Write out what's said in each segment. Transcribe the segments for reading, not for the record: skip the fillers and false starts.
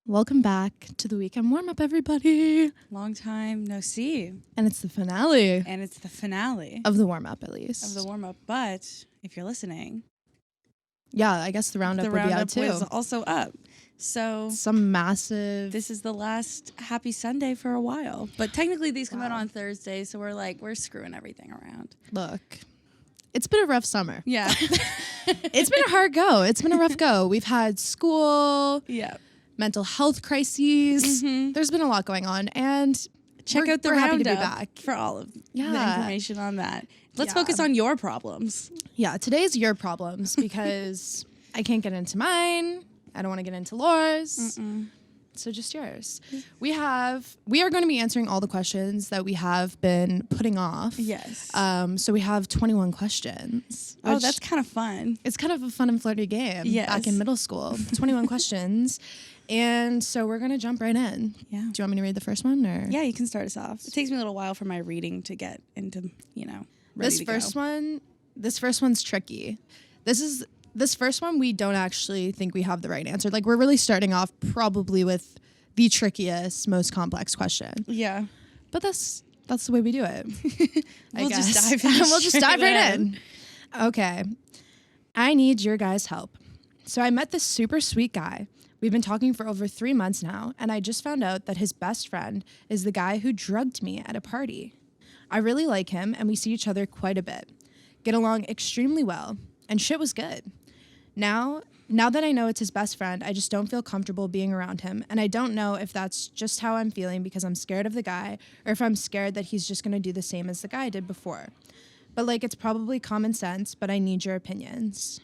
Welcome back to the weekend warm-up, everybody. Long time no see. And it's the finale. And it's the finale. Of the warm-up, at least. Of the warm-up. But if you're listening. Yeah, I guess the roundup will be out too. The roundup is also up. So. Some massive. This is the last happy Sunday for a while. But technically these come out on Thursday. So we're screwing everything around. Look, it's been a rough summer. Yeah. It's been a hard go. It's been a rough go. We've had school. Yeah. Mental health crises. Mm-hmm. There's been a lot going on, and check out the roundup happy to be back for all of the information on that. Let's focus on your problems. Yeah, today's your problems because I can't get into mine. I don't want to get into Laura's. So just yours. We are going to be answering all the questions that we have been putting off. Yes. So we have 21 questions. Oh, that's kind of fun. It's kind of a fun and flirty game. Yes. Back in middle school. 21 questions. And so we're going to jump right in. Yeah. Do you want me to read the first one? Or? Yeah, you can start us off. It takes me a little while for my reading to get into, This first one's tricky. This first one, we don't actually think we have the right answer. Like, we're really starting off probably with the trickiest, most complex question. Yeah. But that's the way we do it. We'll just dive in. We'll just dive right in. Okay. I need your guys' help. So I met this super sweet guy. We've been talking for over 3 months now, and I just found out that his best friend is the guy who drugged me at a party. I really like him, and we see each other quite a bit. Get along extremely well, and shit was good. Now that I know it's his best friend, I just don't feel comfortable being around him, and I don't know if that's just how I'm feeling because I'm scared of the guy, or if I'm scared that he's just going to do the same as the guy did before. But, it's probably common sense, but I need your opinions.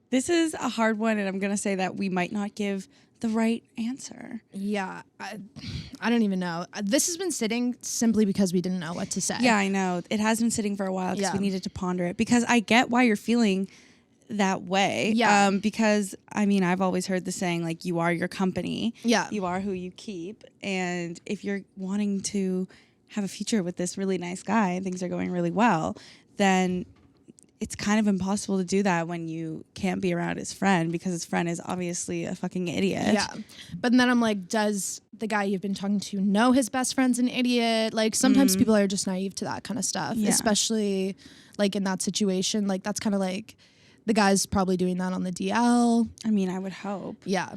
This is a hard one, and I'm going to say that we might not give the right answer. Yeah, I don't even know. This has been sitting simply because we didn't know what to say. Yeah, I know. It has been sitting for a while because we needed to ponder it. Because I get why you're feeling that way. Yeah. Because, I've always heard the saying, you are your company. Yeah. You are who you keep. And if you're wanting to have a future with this really nice guy and things are going really well, then it's kind of impossible to do that when you can't be around his friend because his friend is obviously a fucking idiot. Yeah. But then I'm like, does the guy you've been talking to know his best friend's an idiot? Sometimes people are just naive to that kind of stuff, especially in that situation. That's kind of the guy's probably doing that on the DL. I would hope. Yeah.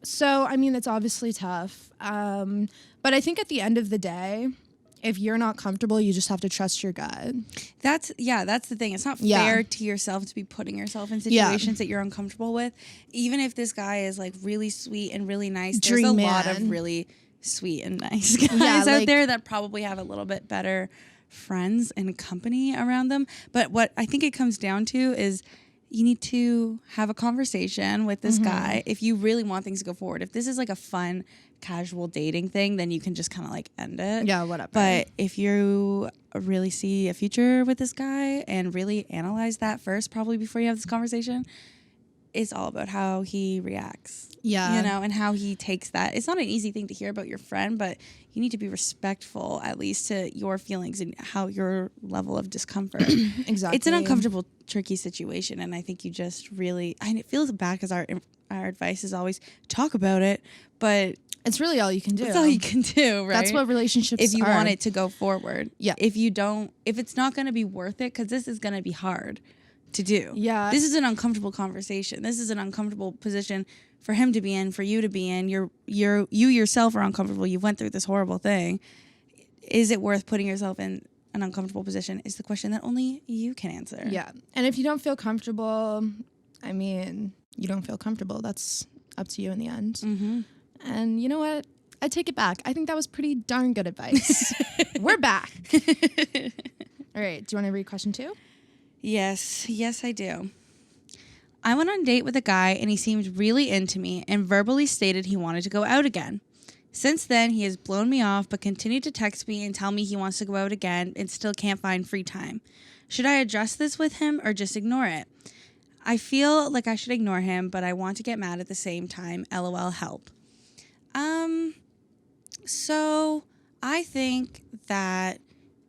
So, it's obviously tough. But I think at the end of the day, if you're not comfortable, you just have to trust your gut. That's the thing. It's not fair to yourself to be putting yourself in situations that you're uncomfortable with. Even if this guy is really sweet and really nice, there's a lot of really sweet and nice guys out there that probably have a little bit better friends and company around them. But what I think it comes down to is you need to have a conversation with this guy if you really want things to go forward. If this is a fun, casual dating thing, then you can just kind of end it. Yeah, whatever. But if you really see a future with this guy and really analyze that first, probably before you have this conversation, it's all about how he reacts. Yeah. And how he takes that. It's not an easy thing to hear about your friend, but you need to be respectful, at least to your feelings and how your level of discomfort. Exactly. It's an uncomfortable, tricky situation. And I think you just really, it feels bad because our advice is always talk about it, but it's really all you can do. That's all you can do, right? That's what relationships are. If you want it to go forward. Yeah. If it's not going to be worth it, because this is going to be hard to do. Yeah. This is an uncomfortable conversation. This is an uncomfortable position for him to be in, for you to be in. You yourself are uncomfortable. You went through this horrible thing. Is it worth putting yourself in an uncomfortable position? Is the question that only you can answer. Yeah. And if you don't feel comfortable, you don't feel comfortable. That's up to you in the end. Mm-hmm. And you know what? I take it back. I think that was pretty darn good advice. We're back. All right. Do you want to read question 2? Yes, I do. I went on a date with a guy and he seemed really into me and verbally stated he wanted to go out again. Since then, he has blown me off but continued to text me and tell me he wants to go out again and still can't find free time. Should I address this with him or just ignore it? I feel like I should ignore him, but I want to get mad at the same time. LOL, help. So I think that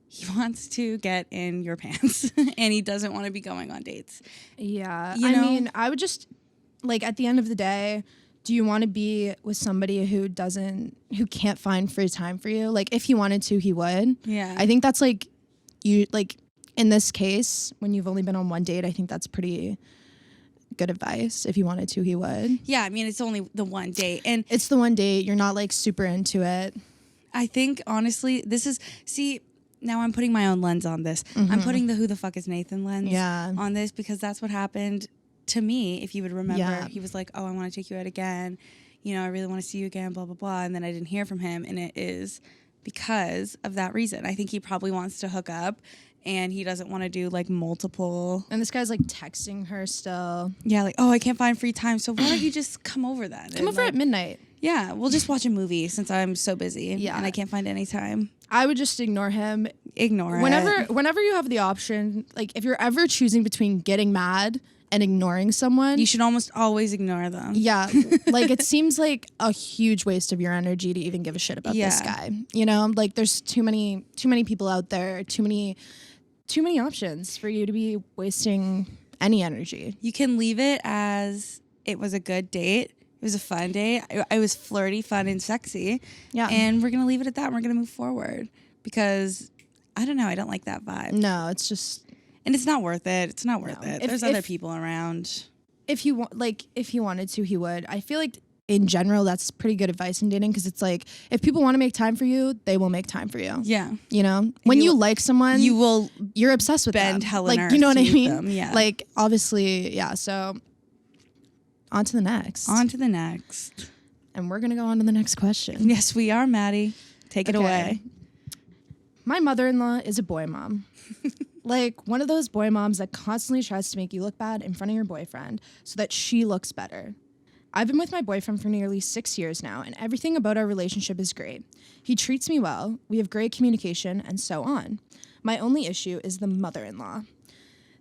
he wants to get in your pants and he doesn't want to be going on dates. Yeah. I mean, I would just, at the end of the day, do you want to be with somebody who can't find free time for you? Like, if he wanted to, he would. Yeah. I think that's like, you, like, in this case, when you've only been on one date, I think that's pretty good advice. If he wanted to, he would. Yeah, I mean, it's only the one date. And it's the one date. You're not, like, super into it. I think, honestly, now I'm putting my own lens on this. Mm-hmm. I'm putting the who the fuck is Nathan lens on this, because that's what happened to me. If you would remember, he was like, oh, I want to take you out again. You know, I really want to see you again, blah, blah, blah. And then I didn't hear from him. And it is because of that reason. I think he probably wants to hook up and he doesn't want to do like multiple. And this guy's like texting her still. Yeah, like, oh, I can't find free time. So why don't you just come over then? Come over at midnight. Yeah, we'll just watch a movie since I'm so busy and I can't find any time. I would just ignore him. Whenever you have the option, like if you're ever choosing between getting mad and ignoring someone, you should almost always ignore them. Yeah, like it seems like a huge waste of your energy to even give a shit about this guy. You know, like there's too many people out there, too many options for you to be wasting any energy. You can leave it as it was a good date. It was a fun day. It was flirty, fun, and sexy. Yeah. And we're going to leave it at that. And we're going to move forward because, I don't know, I don't like that vibe. No, it's just... And it's not worth it. It's not worth it. There's other people around. If he wanted to, he would. I feel like, in general, that's pretty good advice in dating because it's like, if people want to make time for you, they will make time for you. Yeah. You know? When you like someone, you're obsessed with bend them. hell and like, you know what I mean? Them. Yeah. Like, obviously, yeah, so... On to the next. And we're going to go on to the next question. Yes, we are, Maddie. Take it away. My mother-in-law is a boy mom. Like one of those boy moms that constantly tries to make you look bad in front of your boyfriend so that she looks better. I've been with my boyfriend for nearly 6 years now, and everything about our relationship is great. He treats me well, we have great communication, and so on. My only issue is the mother-in-law.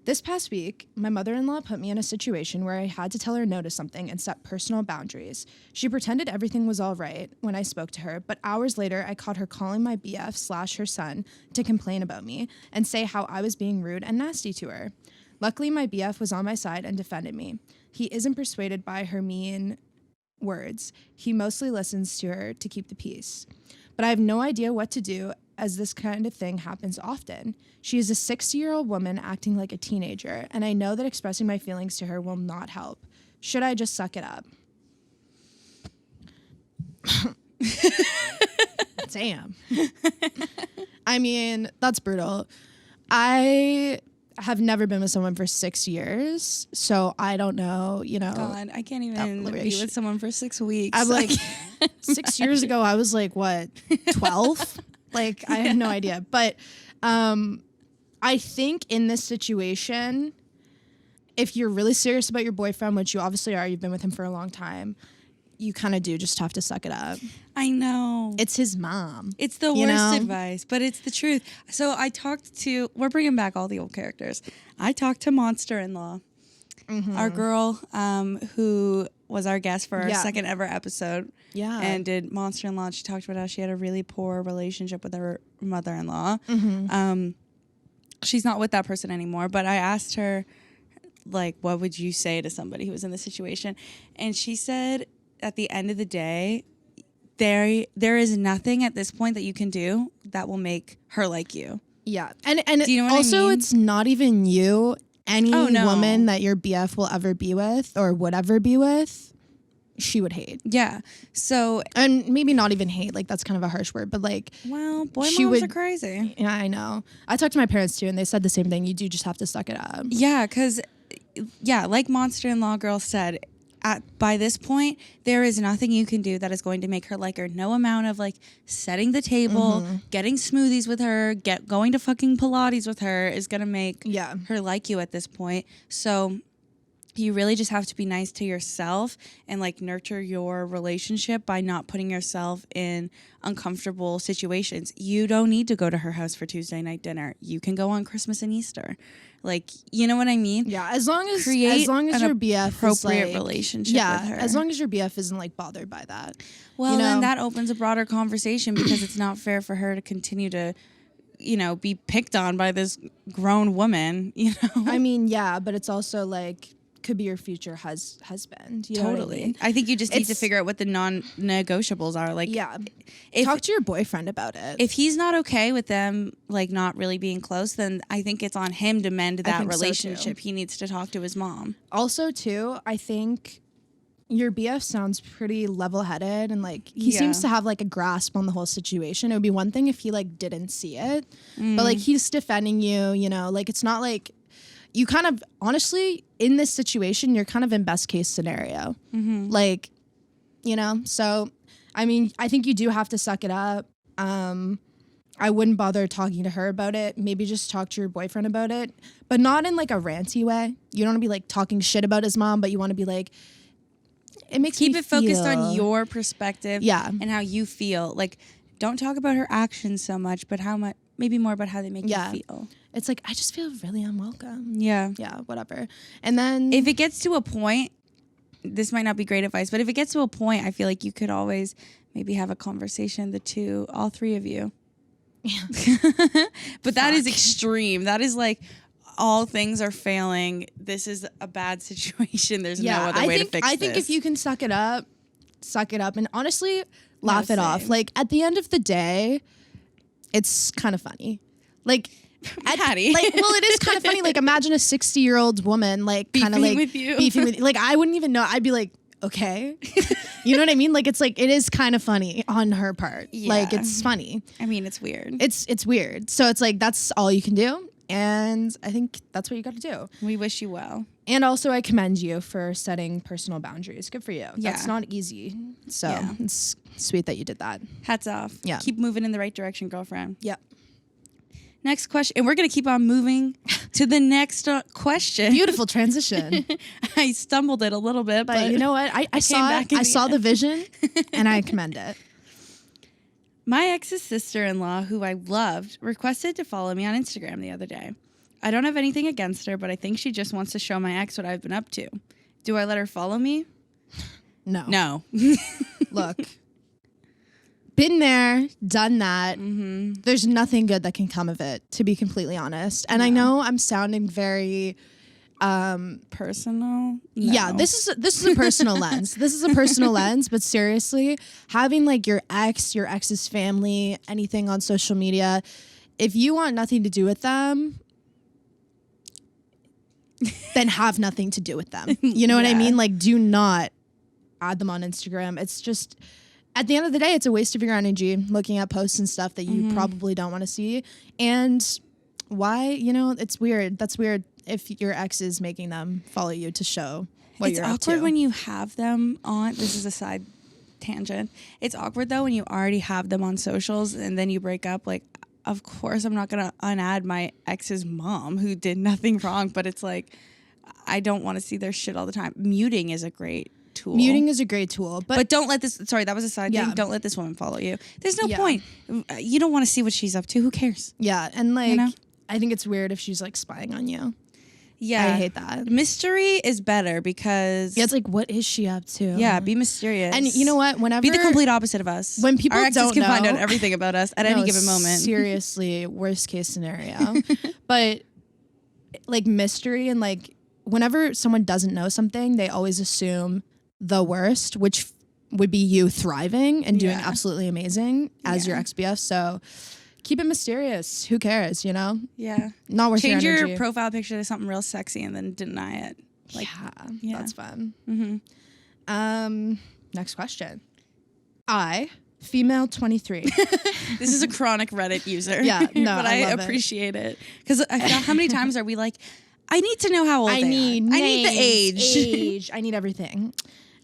This past week, my mother-in-law put me in a situation where I had to tell her no to something and set personal boundaries. She pretended everything was all right when I spoke to her, but hours later, I caught her calling my BF / her son to complain about me and say how I was being rude and nasty to her. Luckily, my BF was on my side and defended me. He isn't persuaded by her mean words. He mostly listens to her to keep the peace. But I have no idea what to do, as this kind of thing happens often. She is a 60-year-old woman acting like a teenager, and I know that expressing my feelings to her will not help. Should I just suck it up? Damn. I mean, that's brutal. I have never been with someone for 6 years, so I don't know, you know. God, I can't even be with someone for 6 weeks. I'm like, 6 years ago, I was like, what, 12? Like, I have no idea. But I think in this situation, if you're really serious about your boyfriend, which you obviously are, you've been with him for a long time, you kind of do just have to suck it up. I know. It's his mom. It's the worst advice, but it's the truth. So we're bringing back all the old characters. I talked to Monster-in-Law, our girl who was our guest for our second ever episode. Yeah. And did Monster-in-Law. She talked about how she had a really poor relationship with her mother-in-law. Mm-hmm. She's not with that person anymore, but I asked her, like, what would you say to somebody who was in this situation? And she said, at the end of the day, there is nothing at this point that you can do that will make her like you. Yeah. And do you know what I mean? It's not even you. Any woman that your BF will ever be with or would ever be with, she would hate. Yeah. So, and maybe not even hate, like that's kind of a harsh word, but like, well, boy moms are crazy. Yeah, I know. I talked to my parents too, and they said the same thing. You do just have to suck it up. Yeah, because like Monster-in-Law girl said, by this point, there is nothing you can do that is going to make her like her. No amount of like setting the table, getting smoothies with her, going to fucking Pilates with her is going to make her like you at this point. So you really just have to be nice to yourself and like nurture your relationship by not putting yourself in uncomfortable situations. You don't need to go to her house for Tuesday night dinner. You can go on Christmas and Easter. Like, you know what I mean? Yeah, as long as your BF appropriate is like, relationship with her. As long as your BF isn't like bothered by that. Well, then that opens a broader conversation because it's not fair for her to continue to, be picked on by this grown woman, I mean, yeah, but it's also like could be your future husband. You totally. Know what I mean? I think you just need to figure out what the non-negotiables are. Like, talk to your boyfriend about it. If he's not okay with them, like, not really being close, then I think it's on him to mend that relationship. He needs to talk to his mom. Also, too, I think your BF sounds pretty level-headed, and like he seems to have like a grasp on the whole situation. It would be one thing if he like didn't see it, but like he's defending you, you know, like it's not like you kind of, honestly, in this situation, you're kind of in best case scenario. Like, you know, so I mean, I think you do have to suck it up. I wouldn't bother talking to her about it. Maybe just talk to your boyfriend about it, but not in like a ranty way. You don't want to be like talking shit about his mom, but you want to be like, it makes keep it focused on your perspective, yeah, and how you feel. Like, don't talk about her actions so much, but how much, maybe more about how they make you feel. It's like, I just feel really unwelcome. Yeah, whatever. And then if it gets to a point, this might not be great advice, but if it gets to a point, I feel like you could always maybe have a conversation, all three of you. Yeah. But that is extreme. That is like, all things are failing. This is a bad situation. There's no other way to fix this. I think if you can suck it up, and honestly laugh it off. Like, at the end of the day, it's kind of funny. Like, Patty. Like, well, it is kind of funny. Like, imagine a 60-year-old woman like kind of like beefing with you. Like, I wouldn't even know. I'd be like, okay. You know what I mean? Like, it's like, it is kind of funny on her part. Yeah. Like, it's funny. I mean, it's weird. It's weird. So it's like, that's all you can do. And I think that's what you got to do. We wish you well. And also, I commend you for setting personal boundaries. Good for you. Yeah. That's not easy. So it's sweet that you did that. Hats off. Yeah. Keep moving in the right direction, girlfriend. Yeah. Next question. And we're going to keep on moving to the next question. Beautiful transition. I stumbled it a little bit, but you know what? I saw the vision, and I commend it. My ex's sister-in-law, who I loved, requested to follow me on Instagram the other day. I don't have anything against her, but I think she just wants to show my ex what I've been up to. Do I let her follow me? No. Look, been there, done that. There's nothing good that can come of it, to be completely honest. And I know I'm sounding very personal. Yeah, this is a personal lens. This is a personal lens, but seriously, having like your ex's family, anything on social media, if you want nothing to do with them, then have nothing to do with them. You know what I mean? Like, do not add them on Instagram. It's just, at the end of the day, it's a waste of your energy looking at posts and stuff that you probably don't want to see. And why, you know, it's weird. That's weird if your ex is making them follow you to show what you're up to. It's awkward when you have them on. This is a side tangent. It's awkward, though, when you already have them on socials and then you break up. Like, of course, I'm not going to unadd my ex's mom who did nothing wrong, but it's like, I don't want to see their shit all the time. Muting is a great tool. But don't let this, sorry, that was a side thing. Don't let this woman follow you. There's no point. You don't want to see what she's up to. Who cares? Yeah. And like, you know? I think it's weird if she's like spying on you. Yeah. I hate that. Mystery is better because... Yeah, it's like, what is she up to? Yeah, be mysterious. And you know what? Be the complete opposite of us. When people Our exes don't can know, find out everything about us at any given moment. Seriously, worst case scenario. But like mystery, and like whenever someone doesn't know something, they always assume the worst, which would be you thriving and doing absolutely amazing as your ex-BF. So... keep it mysterious. Who cares, you know? Yeah. Not worth Change your energy. your profile picture to something real sexy and then deny it. Like, yeah. That's fun. Next question. I, female 23. This is a chronic Reddit user. Yeah, no, but I appreciate it. Because how many times are we like, I need to know how old I need I need the age. I need everything.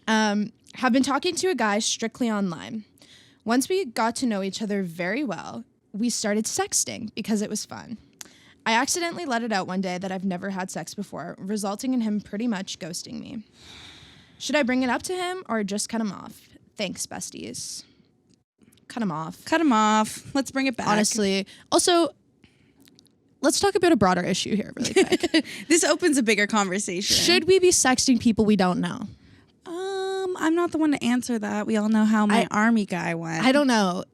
Have been talking to a guy strictly online. Once we got to know each other very well, we started sexting because it was fun. I accidentally let it out one day that I've never had sex before, resulting in him pretty much ghosting me. Should I bring it up to him or just cut him off? Thanks, besties. Cut him off. Cut him off. Let's bring it back. Honestly. Also, let's talk about a broader issue here really quick. This opens a bigger conversation. Should we be sexting people we don't know? I'm not the one to answer that. We all know how my army guy went. I don't know.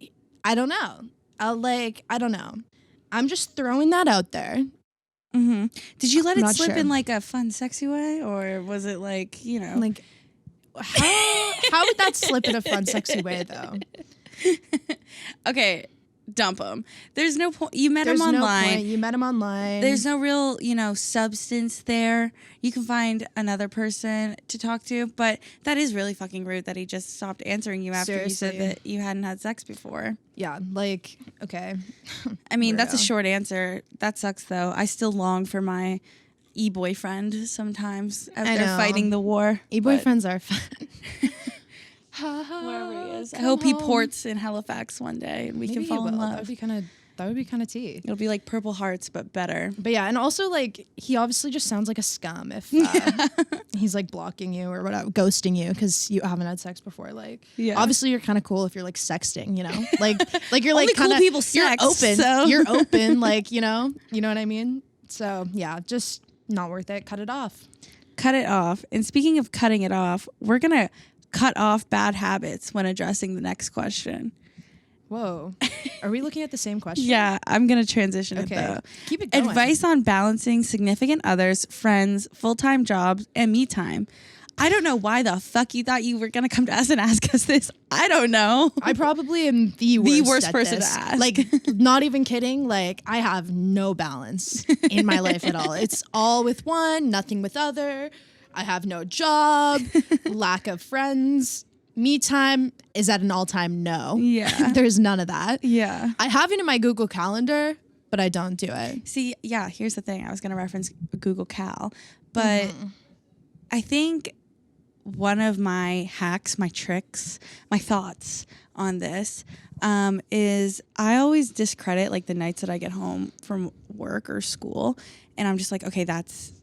I don't know. I don't know. I'm just throwing that out there. Mm-hmm. Did you let it slip sure. in like a fun, sexy way, or was it like, you know, like how would that slip in a fun, sexy way though? Okay, dump him. There's no point. You met him online. You met him online. There's no real, substance there. You can find another person to talk to, but that is really fucking rude that he just stopped answering you after you said that you hadn't had sex before. Yeah, okay. I mean, that's a short answer. That sucks, though. I still long for my e-boyfriend sometimes after fighting the war. E-boyfriends are fun. Wherever he is. I hope he ports in Halifax one day and we can fall in love. That would be kind of tea. It'll be like Purple Hearts, but better. But yeah, and also he obviously just sounds like a scum if he's like blocking you or whatever, ghosting you because you haven't had sex before. Obviously you're kind of cool if you're like sexting, like you're like kind of cool you're open. You're open, you know what I mean. So yeah, just not worth it. Cut it off. Cut it off. And speaking of cutting it off, we're gonna cut off bad habits when addressing the next question. Whoa. Are we looking at the same question? Yeah, I'm going to transition it though. Keep it going. Advice on balancing significant others, friends, full-time jobs, and me time. I don't know why the fuck you thought you were going to come to us and ask us this. I don't know. I probably am the worst person to ask. Not even kidding. I have no balance in my life at all. It's all with one, nothing with other. I have no job, lack of friends. Me time is at an all-time no. Yeah. There's none of that. Yeah. I have it in my Google Calendar, but I don't do it. See, yeah, here's the thing. I was going to reference Google Cal, but I think one of my hacks, my tricks, my thoughts on this is I always discredit the nights that I get home from work or school, and I'm just like, okay, that's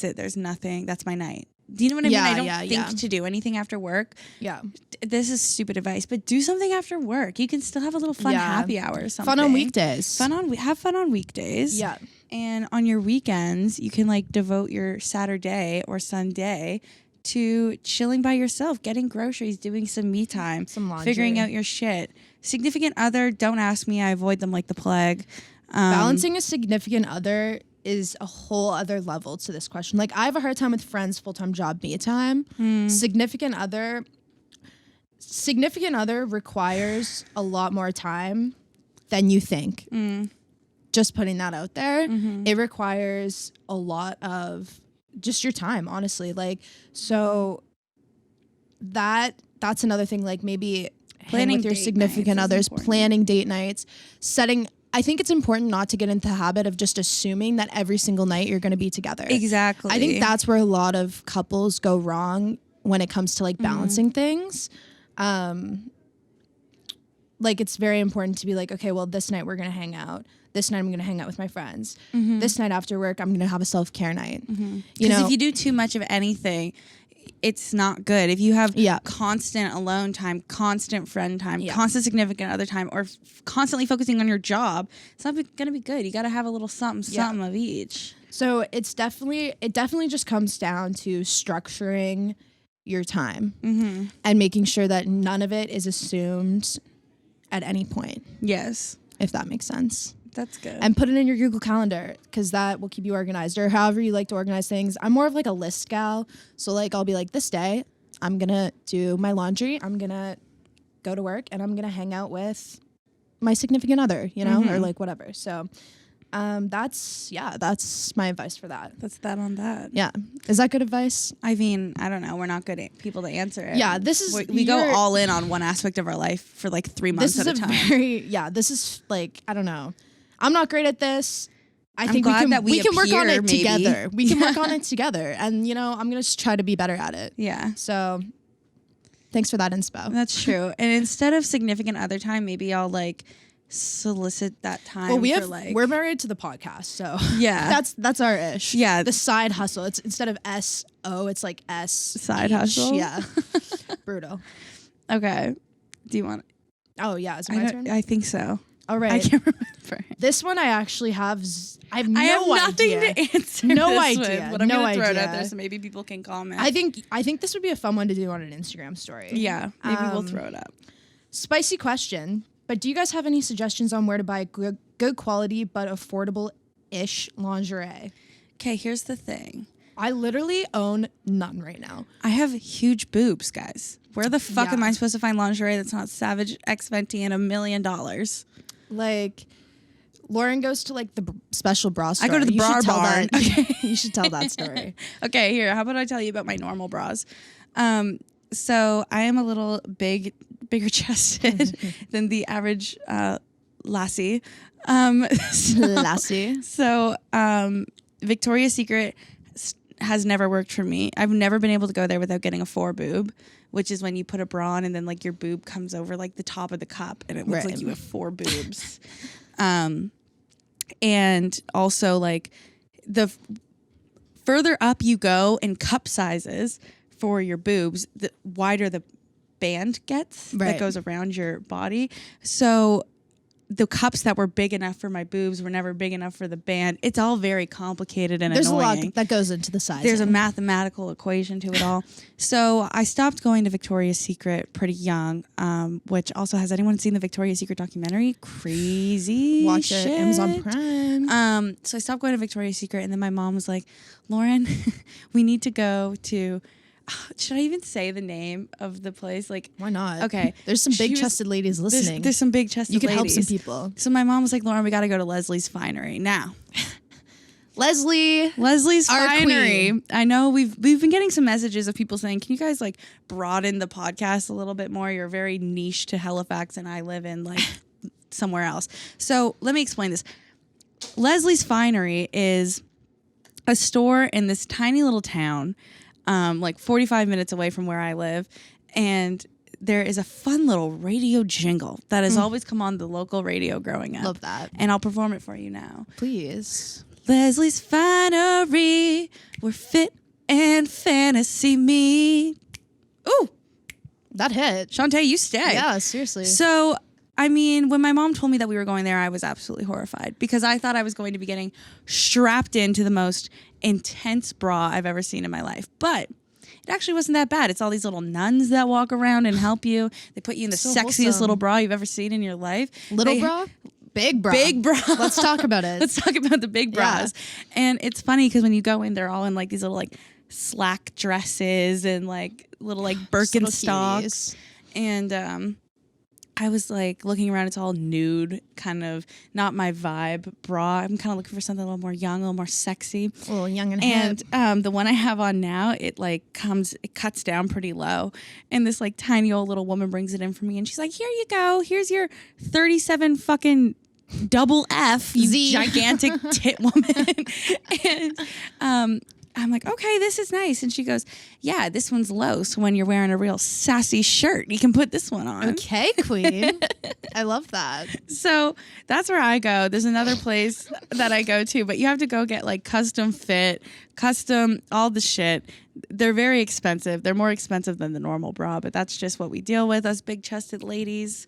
it. There's nothing. That's my night. Do you know what I mean? I don't think to do anything after work. Yeah. This is stupid advice, but do something after work. You can still have a little fun happy hour or something. Fun on weekdays. Have fun on weekdays. Yeah. And on your weekends, you can devote your Saturday or Sunday to chilling by yourself, getting groceries, doing some me time, some laundry, figuring out your shit. Significant other, don't ask me. I avoid them like the plague. Balancing a significant other is a whole other level to this question. I have a hard time with friends, full-time job, me time. Significant other requires a lot more time than you think. Just putting that out there. It requires a lot of just your time, honestly. So that's another thing. Maybe planning with your significant others, planning date nights, setting. I think it's important not to get into the habit of just assuming that every single night you're going to be together. Exactly. I think that's where a lot of couples go wrong when it comes to balancing things. It's very important to be okay, well, this night we're going to hang out. This night I'm going to hang out with my friends. This night after work, I'm going to have a self-care night. Because if you do too much of anything, it's not good. If you have constant alone time, constant friend time, constant significant other time, or constantly focusing on your job, it's not going to be good. You got to have a little something of each. So it definitely just comes down to structuring your time and making sure that none of it is assumed at any point. Yes. If that makes sense. That's good. And put it in your Google Calendar because that will keep you organized, or however you like to organize things. I'm more of a list gal. So I'll be this day, I'm going to do my laundry. I'm going to go to work and I'm going to hang out with my significant other, or whatever. So that's my advice for that. That's that on that. Yeah. Is that good advice? I mean, I don't know. We're not good people to answer it. Yeah. We go all in on one aspect of our life for 3 months at a time. This is I don't know. I'm not great at this. I I'm think glad we can work on it maybe. together. We can work on it together. And, I'm going to try to be better at it. Yeah. So thanks for that inspo. That's true. And instead of significant other time, maybe I'll solicit that time. Well, we're married to the podcast. So yeah, that's our ish. Yeah. The side hustle. It's instead of SO, it's S. Side hustle. Yeah. Brutal. Okay. Do you want? Oh yeah. Is it my turn? I think so. All right. I can't remember. This one I actually have. I have nothing idea. to answer. No this idea. With, but I'm going to throw it out idea. there so maybe people can comment. I think this would be a fun one to do on an Instagram story. Yeah. Maybe we'll throw it up. Spicy question. But do you guys have any suggestions on where to buy good quality but affordable ish lingerie. Okay, here's the thing. I literally own none right now. I have huge boobs, guys. Where the fuck am I supposed to find lingerie that's not Savage X Fenty and $1 million? Like, Lauren goes to like the special bra store. I go to the bra barn. Okay. You should tell that story. Okay, here. How about I tell you about my normal bras? So I am a little bigger chested than the average lassie. Lassie. So Victoria's Secret has never worked for me. I've never been able to go there without getting a foreboob, which is when you put a bra on and then like your boob comes over like the top of the cup and it looks like you have 4 boobs. And also like the further up you go in cup sizes for your boobs, the wider the band gets that goes around your body. So the cups that were big enough for my boobs were never big enough for the band. It's all very complicated and There's annoying. a lot that goes into the size. There's a mathematical equation to it all. So I stopped going to Victoria's Secret pretty young, which also, has anyone seen the Victoria's Secret documentary? Crazy Watch shit. it. Amazon Prime. So I stopped going to Victoria's Secret, and then my mom was like, Lauren, we need to go to... Should I even say the name of the place? Like, why not? Okay. There's some big-chested ladies listening. There's some big-chested ladies. You can help some people. So my mom was like, Lauren, we got to go to Leslie's Finery. Now, Leslie's Finery. Queen. I know we've been getting some messages of people saying, can you guys like broaden the podcast a little bit more? You're very niche to Halifax and I live in like somewhere else. So let me explain this. Leslie's Finery is a store in this tiny little town, like 45 minutes away from where I live. And there is a fun little radio jingle that has always come on the local radio growing up. Love that. And I'll perform it for you now. Please. Leslie's Finery, where fit and fantasy meet. Ooh, that hit. Shantae, you stay. Yeah, seriously. So, I mean, when my mom told me that we were going there, I was absolutely horrified because I thought I was going to be getting strapped into the most intense bra I've ever seen in my life. But it actually wasn't that bad. It's all these little nuns that walk around and help you. They put you in the sexiest little bra you've ever seen in your life. Bra? Big bra. Big bra. Let's talk about it. Let's talk about the big bras. Yeah. And it's funny because when you go in, they're all in like these little like slack dresses and like little like Birkenstocks. And I was like looking around, it's all nude, kind of not my vibe bra. I'm kind of looking for something a little more young, a little more sexy. A little young and hip. And the one I have on now, it cuts down pretty low. And this like tiny old little woman brings it in for me and she's like, here you go. Here's your 37 fucking double F, you gigantic tit woman. And I'm like, okay, this is nice. And she goes, yeah, this one's low. So when you're wearing a real sassy shirt, you can put this one on. Okay, queen. I love that. So that's where I go. There's another place that I go to, but you have to go get like custom fit, custom, all the shit. They're very expensive. They're more expensive than the normal bra, but that's just what we deal with, us big-chested ladies.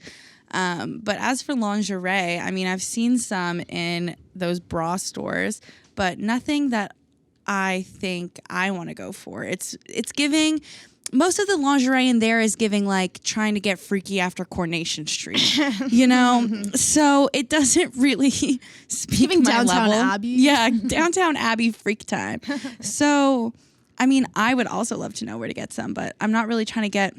But as for lingerie, I mean, I've seen some in those bra stores, but nothing that I think I want to go for. It's giving, most of the lingerie in there is giving like trying to get freaky after Coronation Street, you know? So it doesn't really speak giving my Downtown level. Abbey. Yeah, Downtown Abbey freak time. So, I mean, I would also love to know where to get some, but I'm not really trying to get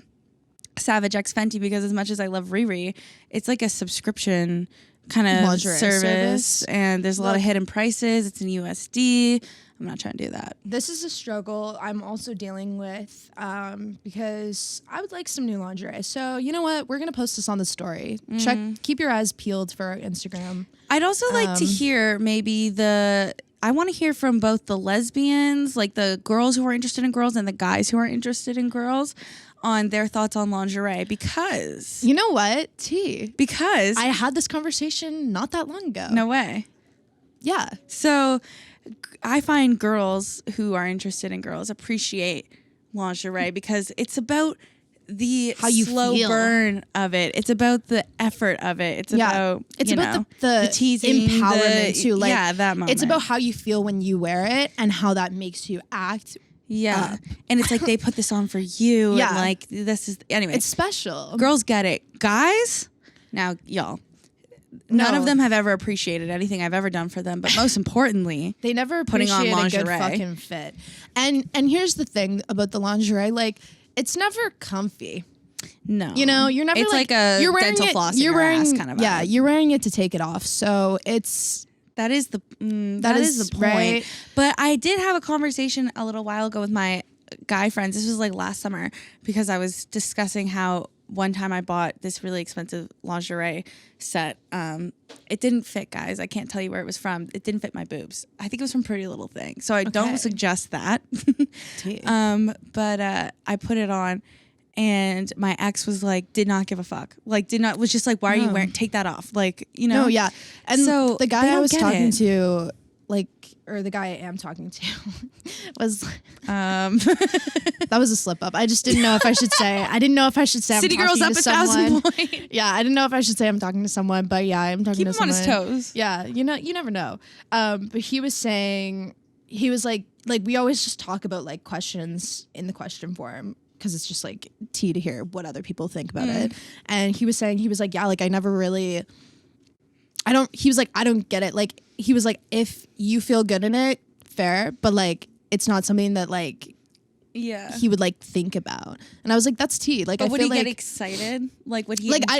Savage X Fenty because as much as I love Riri, it's like a subscription kind of service and there's a lot of hidden prices. It's in USD. I'm not trying to do that. This is a struggle I'm also dealing with because I would like some new lingerie. So you know what? We're going to post this on the story. Keep your eyes peeled for our Instagram. I'd also like to hear I want to hear from both the lesbians, like the girls who are interested in girls and the guys who are interested in girls on their thoughts on lingerie because... You know what? Because... I had this conversation not that long ago. No way. Yeah. So... I find girls who are interested in girls appreciate lingerie because it's about the slow burn of it. It's about the effort of it. It's about the teasing, empowerment too. Like, that moment. It's about how you feel when you wear it and how that makes you act. Yeah. And it's like they put this on for you. Yeah. And like this is anyway. It's special. Girls get it. Guys, now y'all. None of them have ever appreciated anything I've ever done for them, but most importantly, they never appreciate a good fucking fit. And here's the thing about the lingerie, like it's never comfy. No, you know, you're never it's like a you're dental floss in your ass kind of vibe. Yeah, you're wearing it to take it off. So that is the point. Right? But I did have a conversation a little while ago with my guy friends. This was like last summer because I was discussing how one time I bought this really expensive lingerie set. It didn't fit, guys. I can't tell you where it was from. It didn't fit my boobs. I think it was from Pretty Little Thing. So I don't suggest that. But I put it on and my ex was like, did not give a fuck. Like was just like, why are you wearing, take that off. Like, you know? No, yeah. And so the guy I was talking to, like, or the guy I am talking to was that was a slip up. I just didn't know if I should say. I didn't know if I should say City I'm talking girls to up someone. 1,000 points. Yeah, I didn't know if I should say I'm talking to someone, but yeah, I'm talking to someone. Keep him on his toes. Yeah, you know, you never know. But he was saying, he was like we always just talk about like questions in the question form because it's just like tea to hear what other people think about it. And he was saying, he was like, yeah, like I never really. He was like, I don't get it. Like, he was like, if you feel good in it, fair, but like, it's not something that like, he would like think about. And I was like, that's tea. Like, but would he get excited? Like, would he? Like,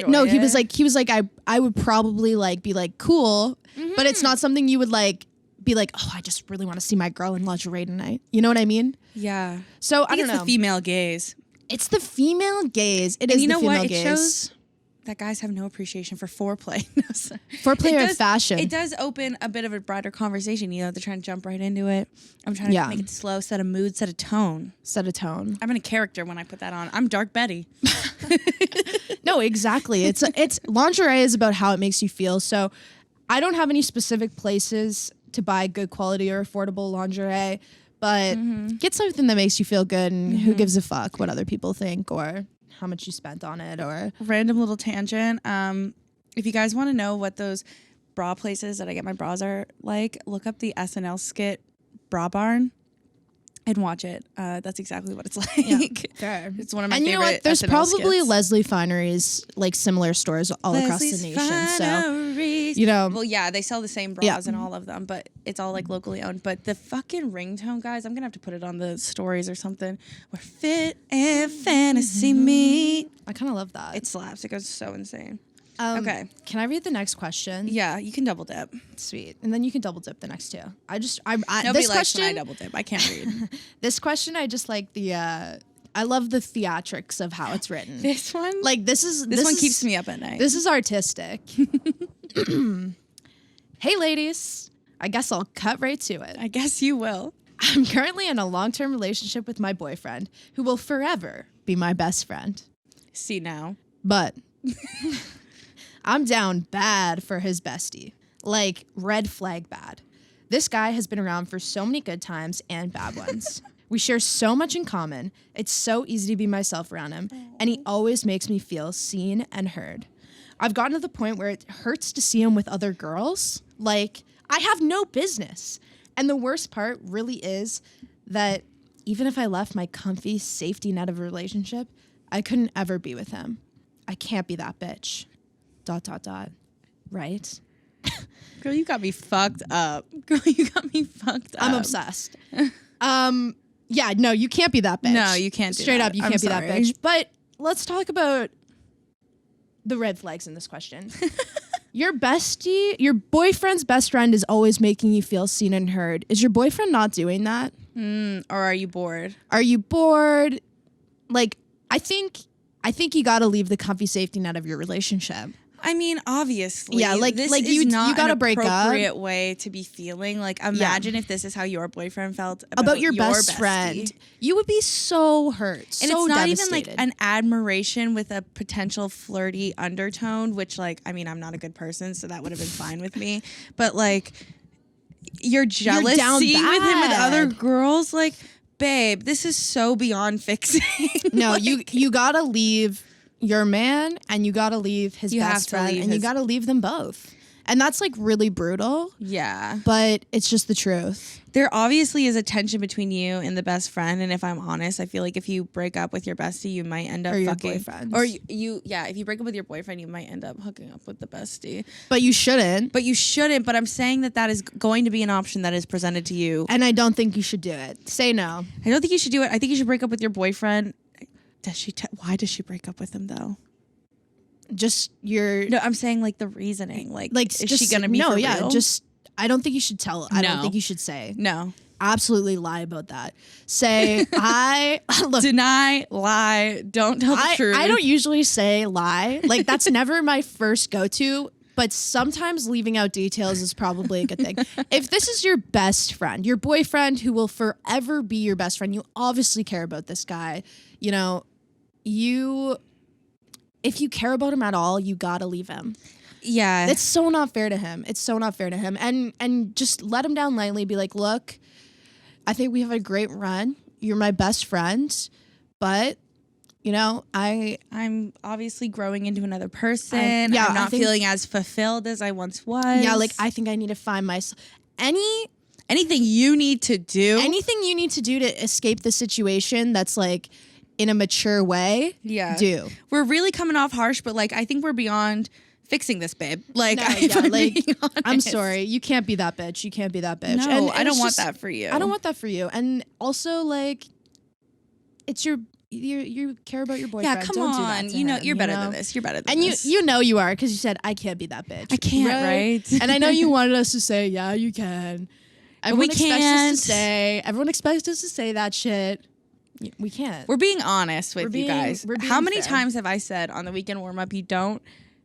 he was like, I would probably like be like, cool, but it's not something you would like be like, oh, I just really want to see my girl in lingerie tonight. You know what I mean? Yeah. So I don't know. It's the female gaze. It's the female gaze. It is the female gaze. It shows that guys have no appreciation for foreplay. Foreplay or fashion. It does open a bit of a broader conversation. You know, they're trying to jump right into it. I'm trying to make it slow, set a mood, set a tone. I'm in a character when I put that on. I'm Dark Betty. No, exactly. It's lingerie is about how it makes you feel. So I don't have any specific places to buy good quality or affordable lingerie, but get something that makes you feel good, and who gives a fuck what other people think or how much you spent on it. Or random little tangent. If you guys want to know what those bra places that I get my bras are like, look up the SNL skit Bra Barn and watch it. That's exactly what it's like. Fair. It's one of my favorite. And you know what? There's SNL probably skits. Leslie Fineries, like similar stores all across the nation. Fineries. So, you know. Well, yeah, they sell the same bras in all of them, but it's all like locally owned. But the fucking ringtone, guys, I'm going to have to put it on the stories or something. Where fit and fantasy meet. I kind of love that. It slaps. It goes so insane. Okay. Can I read the next question? Yeah, you can double dip. Sweet. And then you can double dip the next two. Nobody this likes question, when I double dip. I can't read. This question, I just like I love the theatrics of how it's written. This one? Like this one keeps me up at night. This is artistic. Hey ladies, I guess I'll cut right to it. I guess you will. I'm currently in a long-term relationship with my boyfriend, who will forever be my best friend. See now. But I'm down bad for his bestie. Like, red flag bad. This guy has been around for so many good times and bad ones. We share so much in common. It's so easy to be myself around him. And he always makes me feel seen and heard. I've gotten to the point where it hurts to see him with other girls. Like, I have no business. And the worst part really is that even if I left my comfy safety net of a relationship, I couldn't ever be with him. I can't be that bitch. ... Right? Girl, you got me fucked up. I'm obsessed. Yeah, no, you can't be that bitch. No, you can't do Straight that. up, you I'm can't be sorry. that bitch. But let's talk about the red flags in this question. Your boyfriend's best friend is always making you feel seen and heard. Is your boyfriend not doing that? Or are you bored? Are you bored? Like, I think you got to leave the comfy safety net of your relationship. I mean, obviously, yeah, this like is you not gotta an break up. appropriate way to be feeling. Like, imagine if this is how your boyfriend felt about your best bestie. friend. You would be so hurt, and so it's not devastated. even like an admiration with a potential flirty undertone. Which, like, I mean, I'm not a good person, so that would have been fine with me. But like, you're jealous seeing with him with other girls. Like, babe, this is so beyond fixing. No, like, you gotta leave your man and you gotta leave his best friend and you gotta leave them both. And that's like really brutal. Yeah. But it's just the truth. There obviously is a tension between you and the best friend. And if I'm honest, I feel like if you break up with your bestie, you might end up your fucking. Boyfriend. Or if you break up with your boyfriend, you might end up hooking up with the bestie. But you shouldn't. But I'm saying that is going to be an option that is presented to you. And I don't think you should do it. Say no. I don't think you should do it. I think you should break up with your boyfriend. Why does she break up with him though? No, I'm saying like the reasoning. Like is just, she gonna be for real? I don't think you should tell. I don't think you should say. No. Absolutely lie about that. Say, look. Deny, lie, don't tell the truth. I don't usually say lie. Like, that's never my first go-to, but sometimes leaving out details is probably a good thing. If this is your best friend, your boyfriend who will forever be your best friend, you obviously care about this guy. You know, if you care about him at all, you gotta leave him. Yeah. It's so not fair to him. And just let him down lightly. Be like, look, I think we have a great run. You're my best friend. But, you know, I'm obviously growing into another person. I'm not feeling as fulfilled as I once was. Yeah, like, I think I need to find myself. Anything you need to do. Anything you need to do to escape the situation that's, like, in a mature way, do. We're really coming off harsh, but like I think we're beyond fixing this, babe. Like, I'm sorry, you can't be that bitch. No, and I don't want that for you. I don't want that for you. And also, like, it's you care about your boyfriend. Yeah, come don't on. Do that to you know, him, you're better than this. You're better than this. And you know you are because you said I can't be that bitch. I can't, right? And I know you wanted us to say, yeah, you can. Everyone expects us to say that shit. We can't. We're being honest with you guys. How many fair. times have I said on the weekend warm up, you don't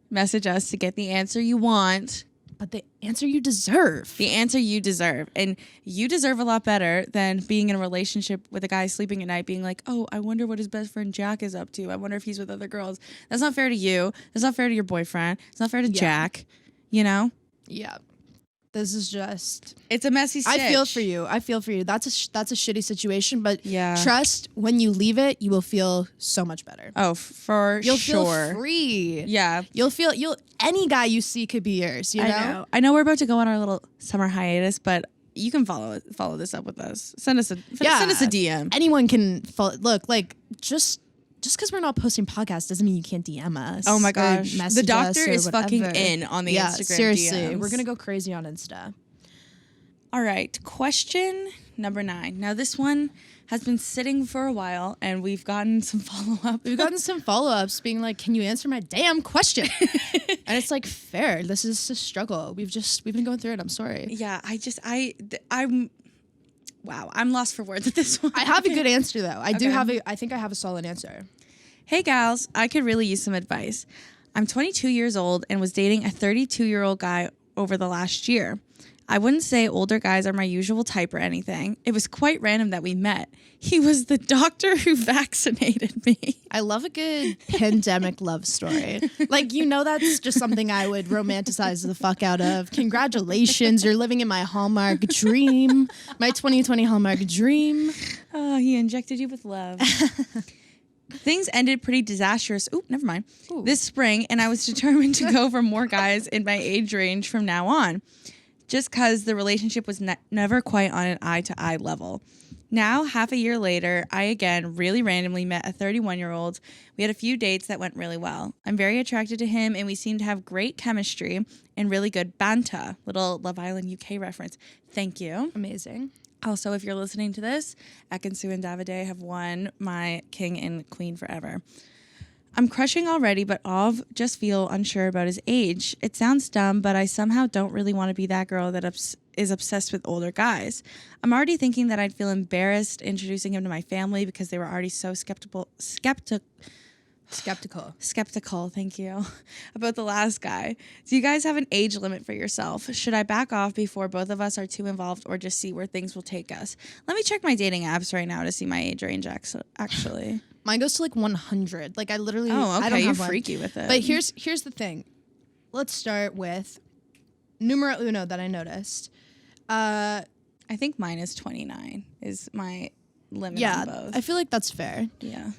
message us to get the answer you want, but the answer you deserve. The answer you deserve. And you deserve a lot better than being in a relationship with a guy sleeping at night being like, oh, I wonder what his best friend Jack is up to. I wonder if he's with other girls. That's not fair to you. That's not fair to your boyfriend. It's not fair to Jack. You know? Yeah. This is just... It's a messy stitch. I feel for you. That's a shitty situation, but trust, when you leave it, you will feel so much better. Oh, for You'll sure. feel free. Yeah. Any guy you see could be yours, you know? I know we're about to go on our little summer hiatus, but you can follow this up with us. Send us a DM. Anyone can follow. Look, like, just because we're not posting podcasts doesn't mean you can't DM us. Oh my gosh. The doctor is fucking in on the Instagram seriously. DMs. We're going to go crazy on Insta. All right. Question number 9. Now, this one has been sitting for a while, and we've gotten some follow-up. We've gotten some follow-ups being like, can you answer my damn question? And it's like, fair. This is a struggle. We've been going through it. I'm sorry. Yeah, Wow, I'm lost for words at this one. I have a good answer, though. I think I have a solid answer. Hey, gals, I could really use some advice. I'm 22 years old and was dating a 32-year-old guy over the last year. I wouldn't say older guys are my usual type or anything. It was quite random that we met. He was the doctor who vaccinated me. I love a good pandemic love story. Like, you know, that's just something I would romanticize the fuck out of. Congratulations, you're living in my Hallmark dream, my 2020 Hallmark dream. Oh, he injected you with love. Things ended pretty disastrous. Ooh, never mind. Ooh. This spring, and I was determined to go for more guys in my age range from now on, just because the relationship was never quite on an eye-to-eye level. Now, half a year later, I again really randomly met a 31-year-old. We had a few dates that went really well. I'm very attracted to him, and we seem to have great chemistry and really good banter. Little Love Island UK reference. Thank you. Amazing. Also, if you're listening to this, Ekin-Su and Davide have won my king and queen forever. I'm crushing already, but Ov just feel unsure about his age. It sounds dumb, but I somehow don't really want to be that girl that is obsessed with older guys. I'm already thinking that I'd feel embarrassed introducing him to my family because they were already so skeptical, thank you, about the last guy. Do you guys have an age limit for yourself? Should I back off before both of us are too involved or just see where things will take us? Let me check my dating apps right now to see my age range, actually. Mine goes to like 100. Like, I literally... Oh, okay, I don't you're have freaky with it. But here's the thing. Let's start with numero uno that I noticed. I think mine is 29 is my limit on both. I feel like that's fair. Yeah.